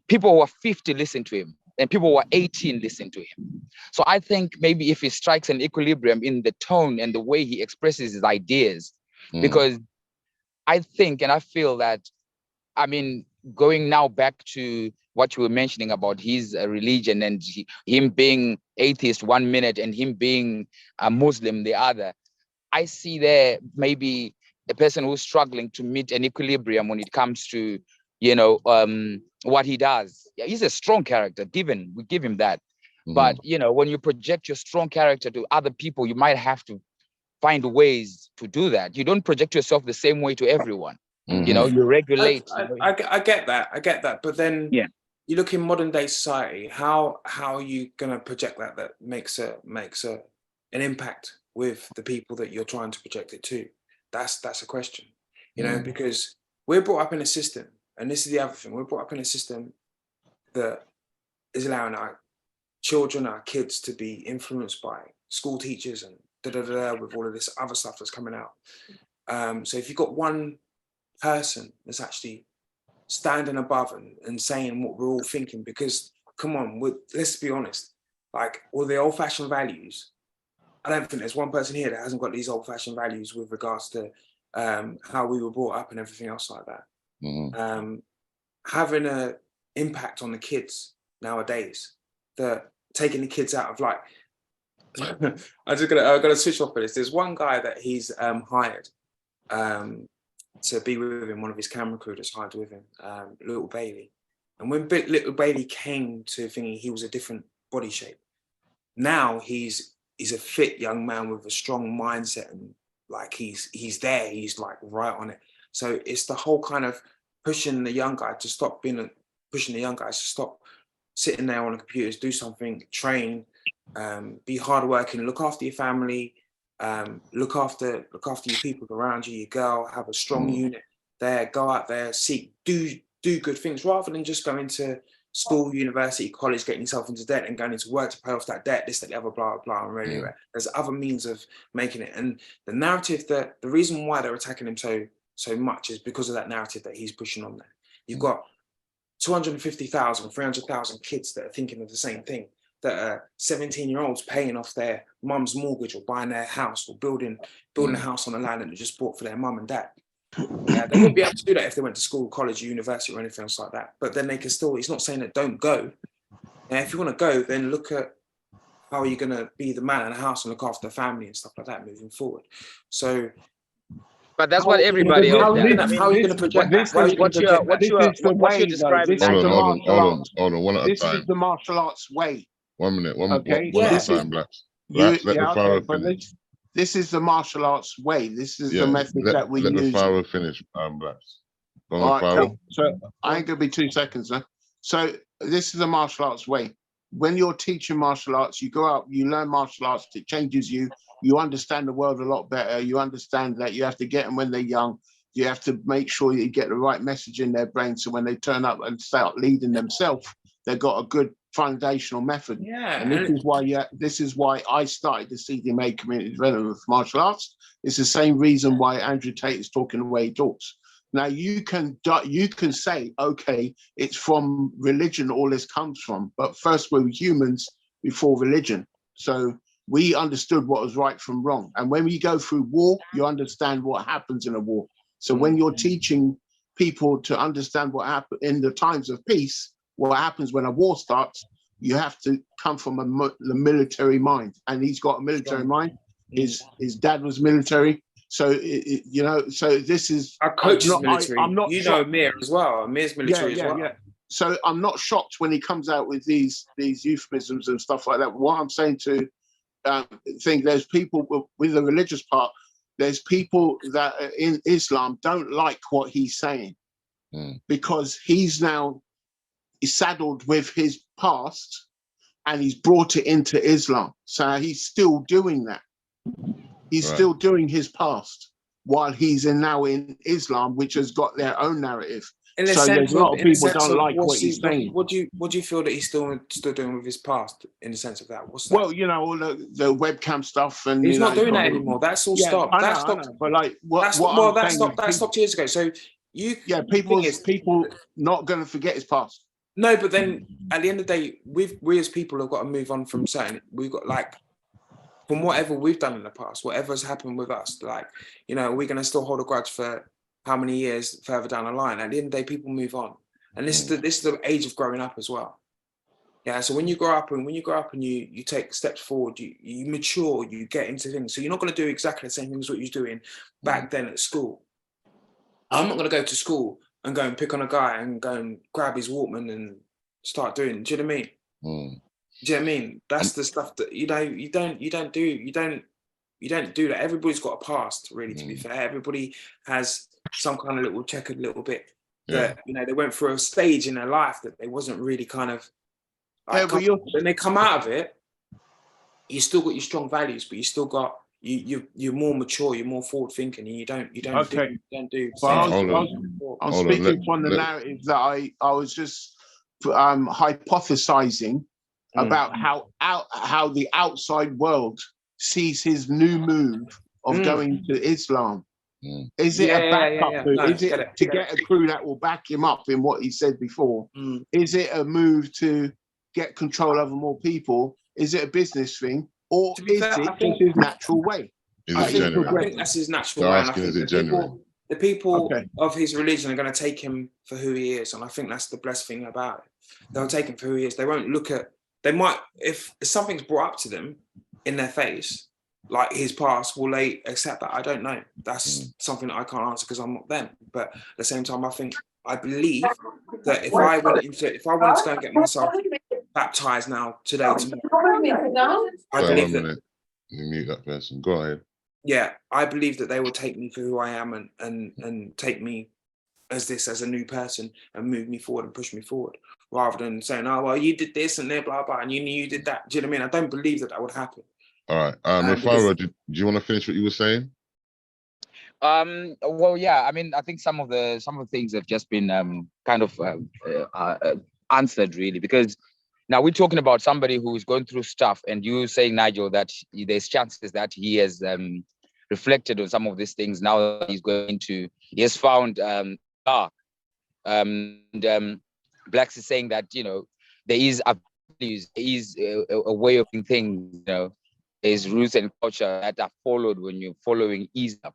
People who are 50 listen to him, and people who are 18 listen to him. So I think maybe if he strikes an equilibrium in the tone and the way he expresses his ideas, because I think and I feel that, I mean, going now back to what you were mentioning about his religion and him being atheist 1 minute and him being a Muslim the other, I see there maybe a person who's struggling to meet an equilibrium when it comes to, you know, what he does. Yeah, he's a strong character, we give him that. But, you know, when you project your strong character to other people, you might have to find ways to do that. You don't project yourself the same way to everyone. You know, you regulate. I get that. But then you look in modern day society, how are you gonna project that makes an impact with the people that you're trying to project it to? That's a question. You know, because we're brought up in a system, and this is the other thing, we're brought up in a system that is allowing our children, our kids, to be influenced by school teachers and with all of this other stuff that's coming out. So if you've got one person that's actually standing above and saying what we're all thinking, because come on, let's be honest, like all the old-fashioned values, I don't think there's one person here that hasn't got these old-fashioned values with regards to how we were brought up and everything else like that. Having an impact on the kids nowadays, that taking the kids out of, like, I'm gonna switch off for this. There's one guy that he's hired to be with him, one of his camera crew that's hired with him, Little Bailey. And when Little Bailey came to thinking, he was a different body shape. Now he's a fit young man with a strong mindset, and like he's there, he's like right on it. So it's the whole kind of pushing the young guy to stop pushing the young guys to stop sitting there on the computers, do something, train, be hardworking, look after your family, look after your people around you, your girl, have a strong unit there, go out there, do good things, rather than just going to school, university, college, getting yourself into debt and going into work to pay off that debt, this, that, the other, blah, blah, blah, and really, there's other means of making it. And the narrative, that the reason why they're attacking him so much is because of that narrative that he's pushing on there. You've got 250,000, 300,000 kids that are thinking of the same thing, that are 17-year-olds paying off their mum's mortgage or buying their house or building a house on the land that they just bought for their mum and dad. Yeah, they wouldn't be able to do that if they went to school, college, university, or anything else like that. But then they can still. He's not saying that don't go. And if you want to go, then look at how are you going to be the man in the house and look after the family and stuff like that moving forward. So, but that's what everybody how else are you does. going to project that? How are you going to project that? This is the what you're way, though. describing, This is the Hold martial arts. on, one at a This is time. the martial arts way. 1 minute, one at a time, Blacks. You, Let the Pharaoh but finish. this is the martial arts way. This is the method that we let use. the Pharaoh finish, Blacks. Go All on, right, Pharaoh. so I ain't gonna be 2 seconds now. So this is the martial arts way. When you're teaching martial arts, you go out, you learn martial arts, it changes you. You understand the world a lot better. You understand that you have to get them when they're young. You have to make sure you get the right message in their brain, so when they turn up and start leading themselves, they've got a good foundational method. Yeah, and this is why I started the CDMA community development for martial arts. It's the same reason why Andrew Tate is talking the way he talks. Now you can say, okay, it's from religion all this comes from, but first we were humans before religion. So we understood what was right from wrong. And when we go through war, you understand what happens in a war. So when you're teaching people to understand what happened in the times of peace, what happens when a war starts, you have to come from the military mind. And he's got a military mind. His dad was military. So, so this is... Our coach is military. I'm not Amir as well. Amir's military as well. Yeah. So I'm not shocked when he comes out with these euphemisms and stuff like that. What I'm saying to think there's people with the religious part, there's people that in Islam don't like what he's saying because he's now saddled with his past and he's brought it into Islam. So he's still doing that. He's still doing his past while he's now in Islam, which has got their own narrative. In the so sense there's a lot of people don't like what he's saying. What do you feel that he's still doing with his past in the sense of that? What's that? Well, all the webcam stuff and he's not doing that anymore. That's all stopped. That stopped. But like that stopped years ago. So people not going to forget his past. No, but then at the end of the day, we as people have got to move on from certain. We've got from whatever we've done in the past, whatever's happened with us, we're going to still hold a grudge for how many years further down the line. At the end of the day, people move on. And this is the age of growing up as well. Yeah, so when you grow up and you take steps forward, you mature, you get into things. So you're not going to do exactly the same things what you're doing back then at school. I'm not going to go to school and go and pick on a guy and go and grab his Walkman and start doing. Do you know what I mean? Do you know what I mean? That's the stuff that you don't do that. Everybody's got a past, really. To be fair, everybody has some kind of little checkered little bit that they went through a stage in their life that they wasn't really kind of. When they come out of it, you still got your strong values, but you still got you're more mature, you're more forward thinking, and you don't do. I'm speaking from the narrative that I was just hypothesizing about how the outside world sees his new move of going to Islam. Is it a backup? Is it to get a crew that will back him up in what he said before? Is it a move to get control over more people? Is it a business thing? Or is it just his natural way? I think that's his natural way. And I think the people of his religion are going to take him for who he is. And I think that's the blessed thing about it. They'll take him for who he is. They won't look at, they might, if something's brought up to them in their face, like his past, will they accept that? I don't know. That's something that I can't answer because I'm not them. But at the same time, I believe that if I wanted to go and get myself baptized now, today, tomorrow, I believe that. You mute that person. Go ahead. Yeah, I believe that they will take me for who I am and take me as a new person and move me forward and push me forward, rather than saying, oh, well, you did this and blah, blah, and you did that. Do you know what I mean? I don't believe that would happen. All right. Rafara, do you want to finish what you were saying? Well, yeah. I mean, I think some of the things have just been answered, really, because now we're talking about somebody who is going through stuff, and you saying, Nigel, that there's chances that he has reflected on some of these things. Now he has found Blacks is saying that there is a way of doing things, his roots and culture that are followed when you're following Islam.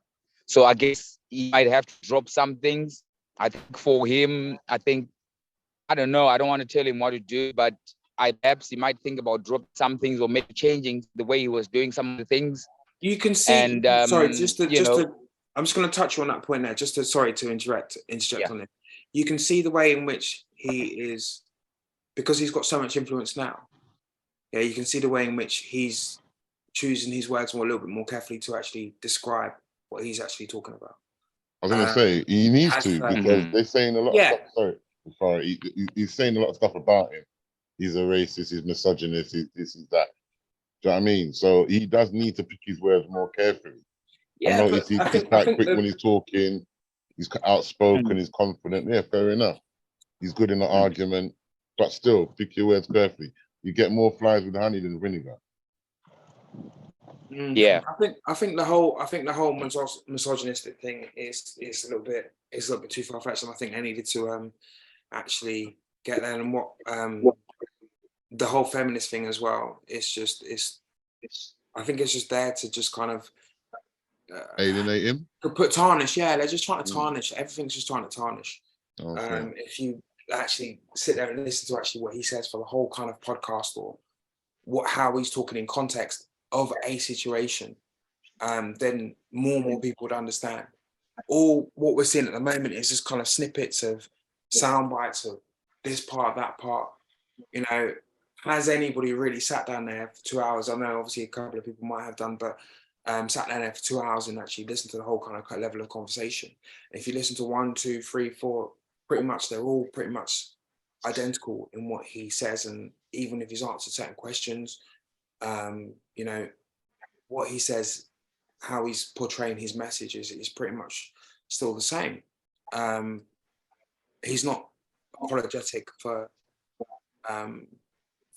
So I guess he might have to drop some things. I think for him, I don't know. I don't want to tell him what to do, but perhaps he might think about dropping some things or maybe changing the way he was doing some of the things. You can see. And sorry, I'm just going to touch on that point there. Sorry to interject on it. You can see the way in which he is, because he's got so much influence now. Yeah, you can see the way in which he's choosing his words more a little bit more carefully to actually describe what he's actually talking about. I was going to say he needs to, because they're saying a lot of stuff. Sorry, he's saying a lot of stuff about him. He's a racist. He's misogynist. He's this. He's that. Do you know what I mean? So he does need to pick his words more carefully. I notice he's quite quick when he's talking. He's outspoken. He's confident. Yeah, fair enough. He's good in the argument, but still, pick your words carefully. You get more flies with honey than vinegar. Yeah, I think the whole misogynistic thing is a little bit too far fetched, and I think they needed to actually get there. And what the whole feminist thing as well. I think it's just there to just kind of alienate him. To put tarnish. Yeah, they're just trying to tarnish. Everything's just trying to tarnish. Okay. If you actually sit there and listen to actually what he says for the whole kind of podcast, or how he's talking in context of a situation, then more people would understand. All what we're seeing at the moment is just kind of snippets of sound bites of this part, that part. You know, has anybody really sat down there for 2 hours? I know obviously a couple of people might have done, but sat down there for 2 hours and actually listened to the whole kind of level of conversation. And if you listen to 1, 2, 3, 4, pretty much they're all pretty much identical in what he says, and even if he's answered certain questions, you know, what he says, how he's portraying his messages is pretty much still the same. He's not apologetic for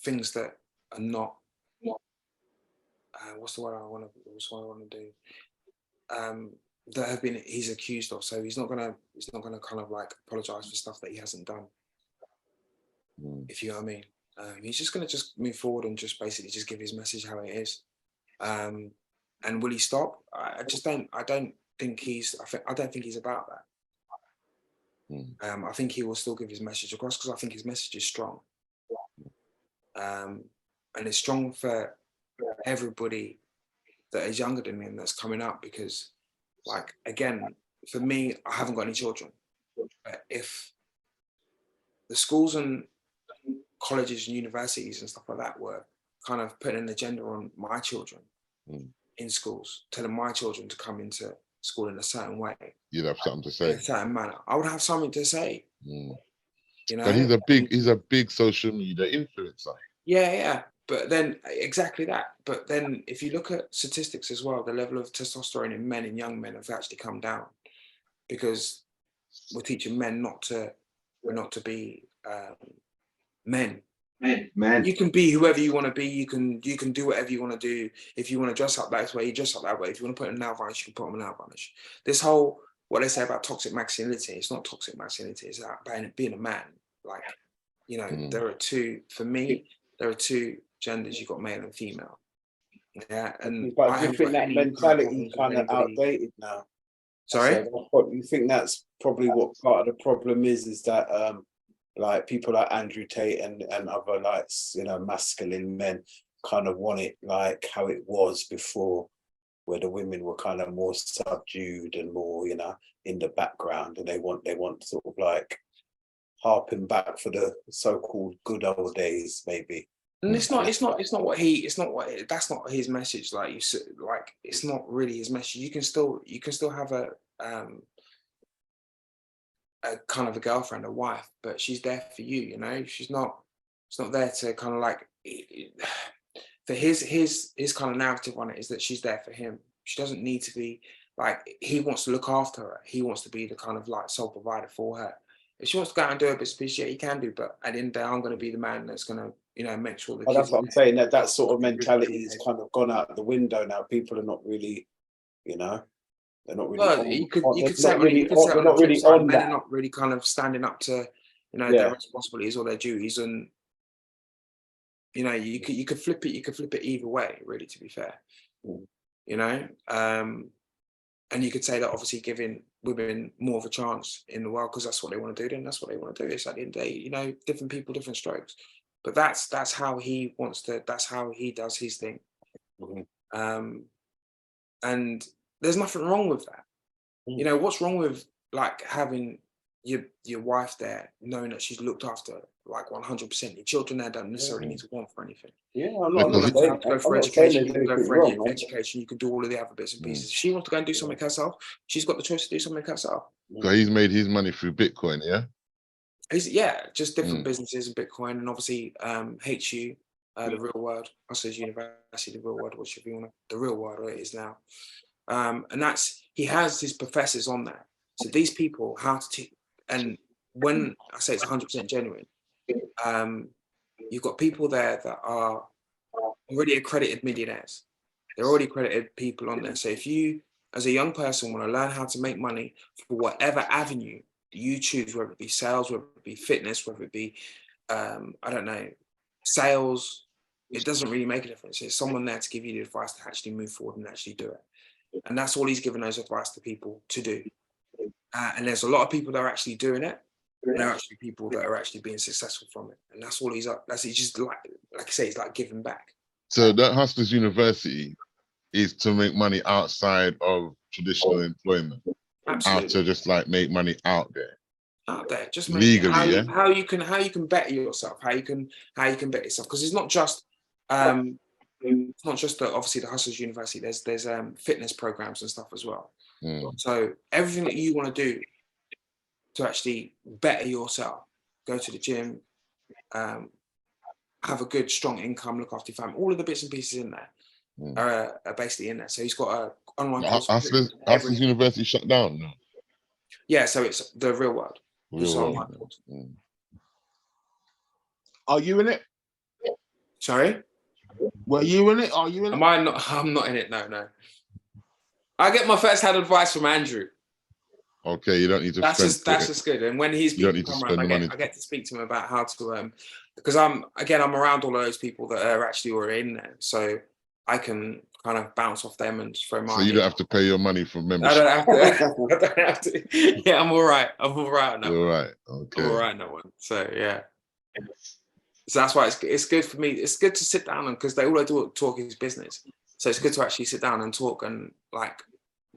things that are not. What's the word I want to do? That have been he's accused of. So he's not gonna kind of like apologize for stuff that he hasn't done. If you know what I mean. He's just gonna move forward and just basically just give his message how it is. And will he stop? I don't think he's about that. I think he will still give his message across, because I think his message is strong. And it's strong for everybody that is younger than me and that's coming up, because, like, again, for me, I haven't got any children. But if the schools and colleges and universities and stuff like that were kind of putting an agenda on my children in schools, telling my children to come into school in a certain way, you'd have something to say. In a certain manner, I would have something to say. You know, but he's a big social media influencer. Yeah. But then exactly that. But then if you look at statistics as well, the level of testosterone in men and young men have actually come down, because we're teaching men not to be men. You can be whoever you want to be. You can do whatever you want to do. If you want to dress up that way, you dress up that way. If you want to put on nail varnish, you can put on nail varnish. This whole, what they say about toxic masculinity, it's not toxic masculinity. It's about being a man. Like, you know, there are two genders. You've got male and female. Yeah, and but do you think that mentality is kind of outdated now? Sorry, so you think that's probably what part of the problem is that like people like Andrew Tate and other, like, you know, masculine men kind of want it like how it was before, where the women were kind of more subdued and more, you know, in the background, and they want sort of like harping back for the so-called good old days, maybe. And that's not his message. Like, it's not really his message. You can still have a kind of a girlfriend, a wife, but she's there for you. You know, it's not there to kind of like. For his kind of narrative on it is that she's there for him. She doesn't need to be like, he wants to look after her. He wants to be the kind of like sole provider for her. If she wants to go out and do a bit of yeah, he can do. But at the end of the day, I'm going to be the man that's going to, you know, make sure the kids. That's what I'm saying. That sort of mentality has kind of gone out the window now. People are not really, you know, they're not really. Well, you could say on men are not really kind of standing up to, you know, their responsibilities or their duties, and you know, you could flip it. You could flip it either way, really. To be fair, you know, And you could say that obviously giving women more of a chance in the world because that's what they want to do, then that's what they want to do. It's at the end of the day, you know, different people, different strokes. But that's how he wants to, that's how he does his thing. And there's nothing wrong with that. You know, what's wrong with like having your wife there, knowing that she's looked after like 100%. Your children there don't necessarily need to want for anything. Yeah, I'm not saying go for education. You can go for wrong, education. You can do all of the other bits and pieces. If she wants to go and do something herself, she's got the choice to do something herself. So he's made his money through Bitcoin, yeah? Yeah, just different businesses and Bitcoin, and obviously HU, the real world, Hustlers University, the real world, whichever you want to, the real world where it is now. And that's, he has his professors on there. So these people, how to teach, and when I say it's 100% genuine, you've got people there that are already accredited millionaires. They're already accredited people on there. So if you, as a young person, want to learn how to make money for whatever avenue you choose, whether it be sales, whether it be fitness, whether it be, I don't know, sales, it doesn't really make a difference. There's someone there to give you the advice to actually move forward and actually do it. And that's all he's given those advice to people to do. And there's a lot of people that are actually doing it. And there are actually people that are actually being successful from it. And that's all he's up. That's, he's just like I say, it's like giving back. So that Hustlers University is to make money outside of traditional employment. Absolutely. How to just like make money out there. Out there, just legally, how you can better yourself, how you can better yourself, because it's not just obviously the Hustlers University. There's fitness programs and stuff as well. So everything that you want to do to actually better yourself, go to the gym, have a good strong income, look after your family, all of the bits and pieces in there are basically in there. So he's got a online course. Hustlers University shut down now. Yeah, so it's the real world. Are you in it? Sorry? Were you in it? Are you in it? Am I not? I'm not in it. No. I get my first-hand advice from Andrew. Okay, you don't need to. That's just good. And when he's people come around, I get to speak to him about how to because I'm around all of those people that are actually already in there, so I can kind of bounce off them and throw my. So you don't have to pay your money for membership. I don't have to. Yeah, I'm all right. I'm all right on that. All right. Okay. I'm all right on that one. So yeah. So that's why it's good for me. It's good to sit down and because all I do talk is business. So it's good to actually sit down and talk and like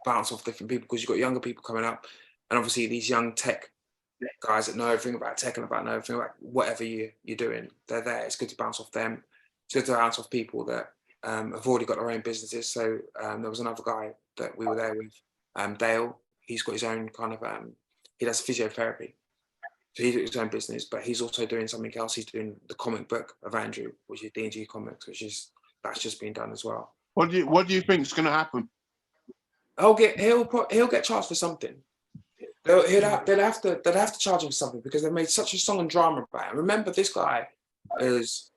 bounce off different people because you've got younger people coming up, and obviously these young tech guys that know everything about tech and know everything about whatever you're doing. They're there. It's good to bounce off them. It's good to bounce off people that have already got their own businesses. So there was another guy that we were there with, Dale. He's got his own kind of he does physiotherapy. So he's got his own business, but he's also doing something else. He's doing the comic book of Andrew, which is D&G Comics, that's just been done as well. What do you think is going to happen? He'll get charged for something. They'll have to charge him something because they made such a song and drama about it. Remember, this guy has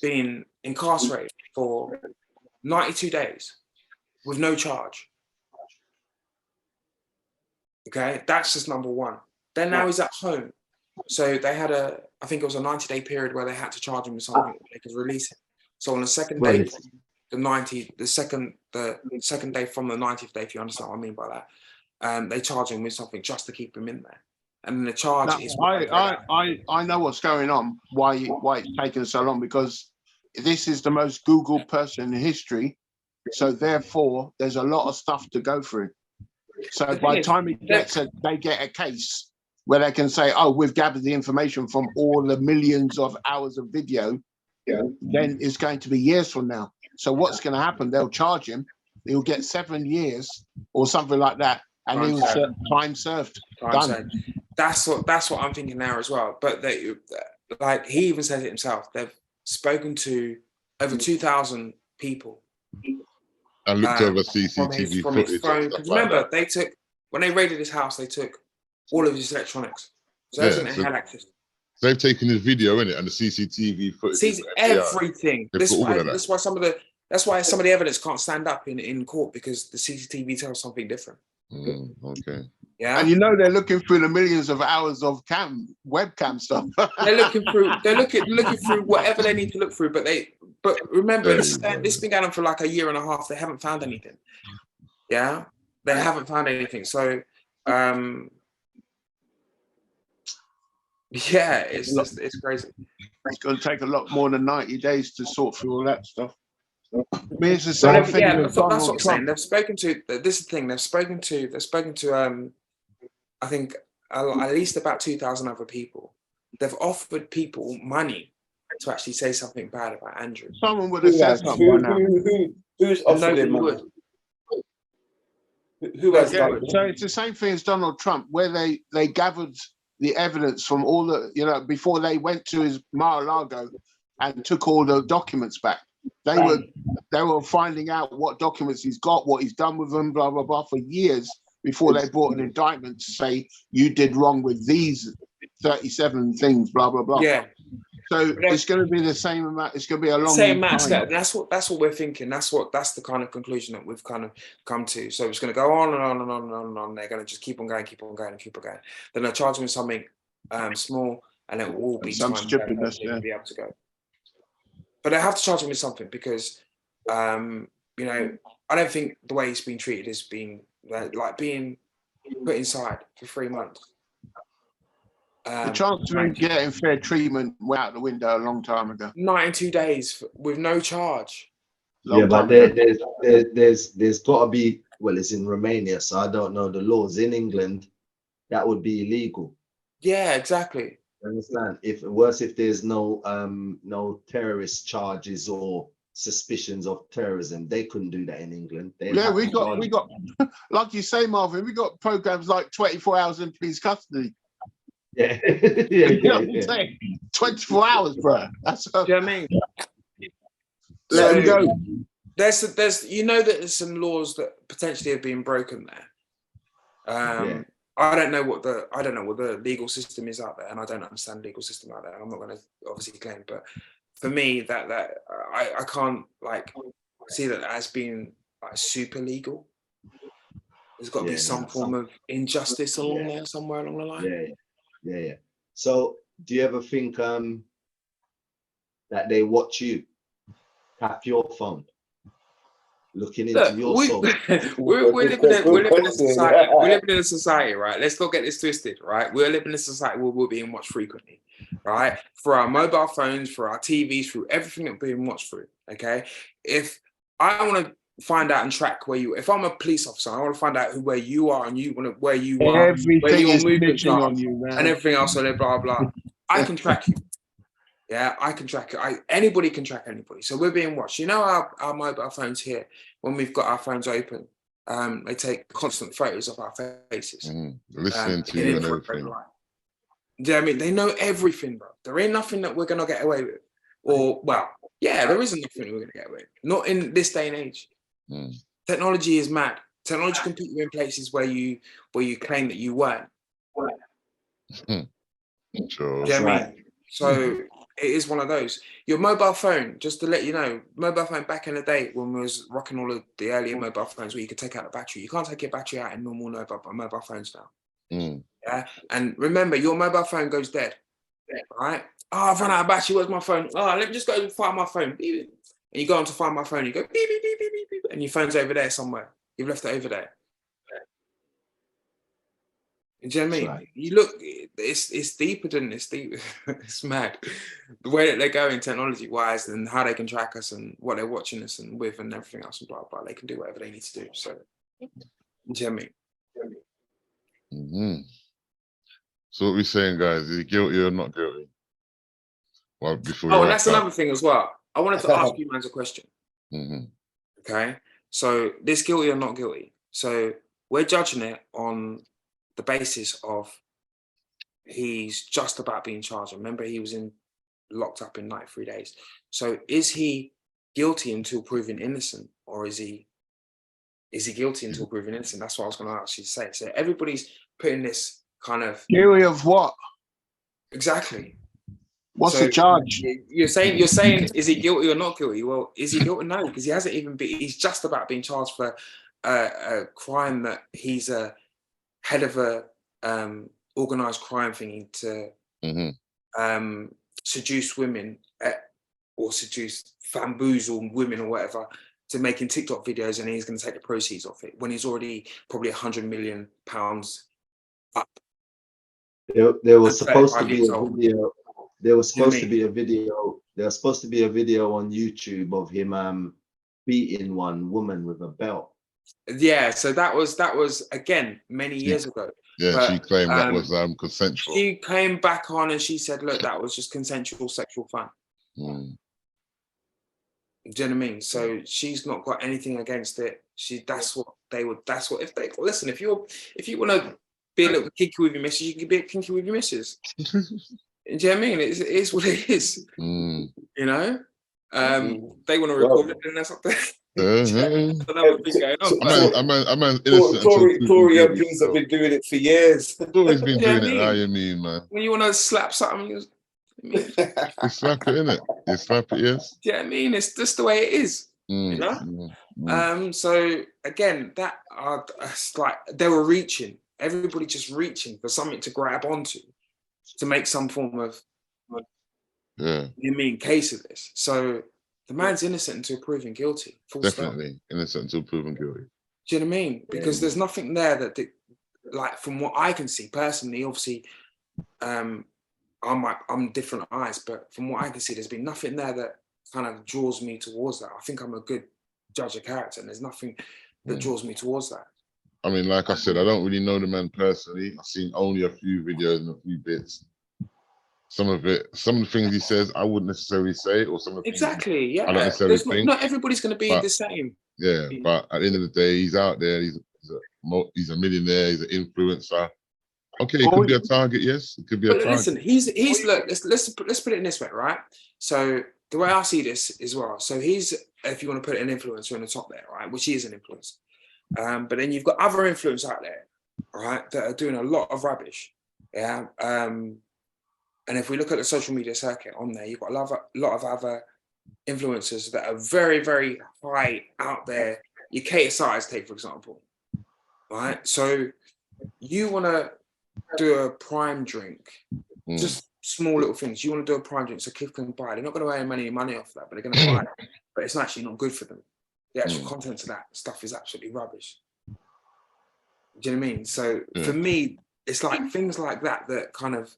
been incarcerated for 92 days with no charge. Okay, that's just number one. Then now he's at home. So they had I think it was a 90-day period where they had to charge him with something they could release it. So on the second day, the second day from the 90th day, if you understand what I mean by that, they charge him with something just to keep him in there. And then the charge is. I know what's going on. Why it's taken so long? Because this is the most Googled person in history. So therefore, there's a lot of stuff to go through. So by the time they get a case where they can say, "Oh, we've gathered the information from all the millions of hours of video," then it's going to be years from now. So what's going to happen? They'll charge him. He'll get 7 years or something like that, and he'll time served. Done. That's what I'm thinking now as well. But like he even says it himself. They've spoken to over 2,000 people. And looked over CCTV footage. Because remember, when they raided his house, they took all of his electronics. So everything they had access to. They've taken his video in it and the CCTV footage. Sees everything. That's why some of the evidence can't stand up in court because the CCTV tells something different. Okay. Yeah. And they're looking through the millions of hours of webcam stuff. They're looking through whatever they need to look through. But remember, this has been going on for like a year and a half. They haven't found anything. Yeah. They haven't found anything. So, yeah, it's crazy. It's going to take a lot more than 90 days to sort through all that stuff. I mean, it's the same thing Yeah, with that's what Donald I'm Trump. saying. They've spoken to, this is the thing, they've spoken to I think at least about 2,000 other people. They've offered people money to actually say something bad about Andrew. Someone would have said something by now. Who's offered him money? Who has done it? So it's the same thing as Donald Trump, where they gathered the evidence from all the, you know, before they went to his Mar-a-Lago and took all the documents back. They were finding out what documents he's got, what he's done with them, blah, blah, blah, for years before they brought an indictment to say you did wrong with these 37 things, blah, blah, blah. Yeah. So it's going to be the same amount. It's going to be a long same time. matter. That's what we're thinking. That's the kind of conclusion that we've kind of come to. So it's going to go on and on and on and on and on. They're going to just keep on going, keep on going, and keep on going. Then they'll charge them with something small, and it will all be some time stupidness. to be able to go. But they have to charge him with something because, you know, I don't think the way he's been treated is being like being put inside for 3 months. The chance of him getting fair treatment went out the window a long time ago. 92 days with no charge. Yeah, but there's got to be, well, it's in Romania, so I don't know the laws. In England, that would be illegal. Yeah, exactly. Understand? If there's no terrorist charges or suspicions of terrorism, they couldn't do that in England. Yeah, we got like you say, Marvin, we got programs like 24 hours in police custody. Yeah, you know what I'm saying? 24 hours, bro. That's do you know what I mean? Let them go. There's you know that there's some laws that potentially have been broken there. I don't know what the legal system is out there, and I don't understand the legal system out there. I'm not going to obviously claim, but for me, that I can't like see that as being like super legal. There's got to be some form of injustice along there, somewhere along the line. Yeah. So, do you ever think that they watch you, tap your phone, looking into your soul? We're living in a society. We're living in a society, right? Let's not get this twisted, right? We're living in a society where we're being watched frequently, right? For our mobile phones, for our TVs, through everything that we're being watched through. Okay, if I want to find out and track where you, if I'm a police officer, I want to find out where you are and where you are, everything where your is movements are, on you, man. and everything else, so blah blah. I can track you. Yeah, I can track it. Anybody can track anybody. So we're being watched. You know, our mobile phones here, when we've got our phones open, they take constant photos of our faces. Listening to you and everything. Do you know what I mean? They know everything, bro. There ain't nothing that we're going to get away with. Or, well, yeah, there isn't nothing we're going to get away with. Not in this day and age. Technology is mad. Technology can put you in places where you claim that you weren't. Sure. Do you know what I mean? So it is one of those. Your mobile phone, just to let you know, mobile phone back in the day when we was rocking all of the earlier mobile phones where you could take out the battery. You can't take your battery out in normal mobile phones now. Yeah. And remember, your mobile phone goes dead. Right? Oh, I've run out of battery. Where's my phone? Oh, let me just go find my phone. And you go on to find my phone. You go beep, beep, beep, beep, beep, beep, and your phone's over there somewhere. You've left it over there. Do you know what I mean? Right. You look, it's deeper than this. Deep. It's mad. The way that they're going technology-wise and how they can track us and what they're watching us and with and everything else and blah, blah. They can do whatever they need to do. So, do you know what I mean? So what we're saying, guys, is he guilty or not guilty? Well, before and that's another thing as well. I wanted to ask you guys a question. Okay? So, this guilty or not guilty? So, we're judging it on the basis of he's just about being charged. Remember, he was locked up in 93 days. So is he guilty until proven innocent, or is he guilty until proven innocent? That's what I was going to ask you to say. So everybody's putting this kind of theory of what? Exactly. What's the charge? You're saying, is he guilty or not guilty? Well, is he guilty? No, because he hasn't even been. He's just about being charged for a crime that he's a head of a organized crime thingy to seduce women or bamboozle women or whatever to making TikTok videos, and he's going to take the proceeds off it when he's already probably £100 million up. There was supposed to be a video. There was supposed to be a video. There was supposed to be a video on YouTube of him beating one woman with a belt. Yeah, so that was again many years ago. Yeah, but, she claimed that was consensual. She came back on and she said, "Look, that was just consensual sexual fun." Mm. Do you know what I mean? So she's not got anything against it. That's what if they listen. If you want to be a little kinky with your missus, you can be kinky with your missus. Do you know what I mean? It is what it is. Mm. You know, they want to record it, and that's up there. I'm Tory MPs have been doing it for years. Tory's been doing it. How you mean, man? When you want to slap something, you slap it, innit? You slap it, yes. Yeah, I mean, it's just the way it is. You know. So again, it's like they were reaching. Everybody just reaching for something to grab onto, to make some form of case of this. So the man's innocent until proven guilty. Definitely innocent until proven guilty. Do you know what I mean? Because there's nothing there that, like, from what I can see personally, obviously, I'm different eyes, but from what I can see, there's been nothing there that kind of draws me towards that. I think I'm a good judge of character, and there's nothing that draws me towards that. I mean, like I said, I don't really know the man personally. I've seen only a few videos and a few bits. Some of the things he says, I wouldn't necessarily say, or some of the things I don't necessarily think. Not everybody's going to be the same. Yeah, but at the end of the day, he's out there. He's a millionaire. He's an influencer. Okay, it could be a target. Yes, it could be a target. Listen, he's look. Let's put it in this way, right? So the way I see this as well. So he's, if you want to put an influencer in the top there, right, which he is an influencer. But then you've got other influencers out there, right, that are doing a lot of rubbish. Yeah. And if we look at the social media circuit on there, you've got a lot of other influencers that are very, very high out there. Your KSIs, take for example, right? So you want to do a prime drink, just small little things. You want to do a prime drink so kids can buy it. They're not going to earn any money off that, but they're going to buy it. But it's actually not good for them. The actual content of that stuff is absolutely rubbish. Do you know what I mean? So for me, it's like things like that kind of,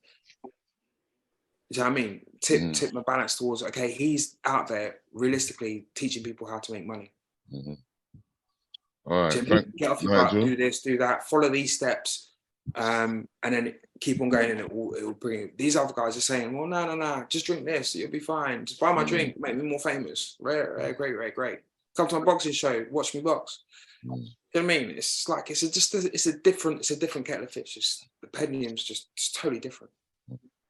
do you know what I mean? Tip my balance towards, okay, he's out there realistically teaching people how to make money. All right. Get off your butt, do this, do that, follow these steps, and then keep on going, and it will bring you. These other guys are saying, well, no, just drink this, you'll be fine. Just buy my drink, make me more famous. Great. Come to my boxing show, watch me box. You know what I mean? It's like it's a different kettle of fish. Just the pendulum's just totally different.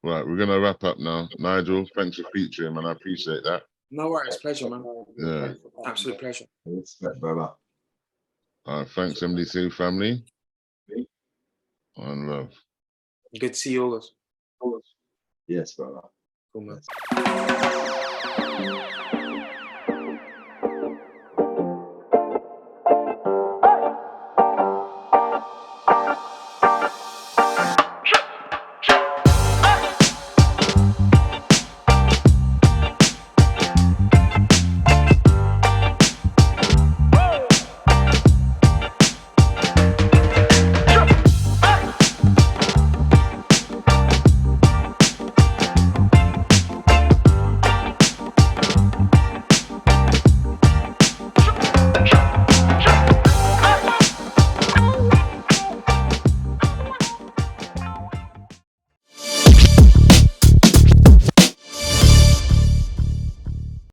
Right, we're gonna wrap up now. Nigel, thanks for featuring, man. I appreciate that. No worries, pleasure, man. Yeah, absolute pleasure. Respect, brother. All right, thanks, MDC family. One love. Good to see you all. Yes, brother. Cool, man.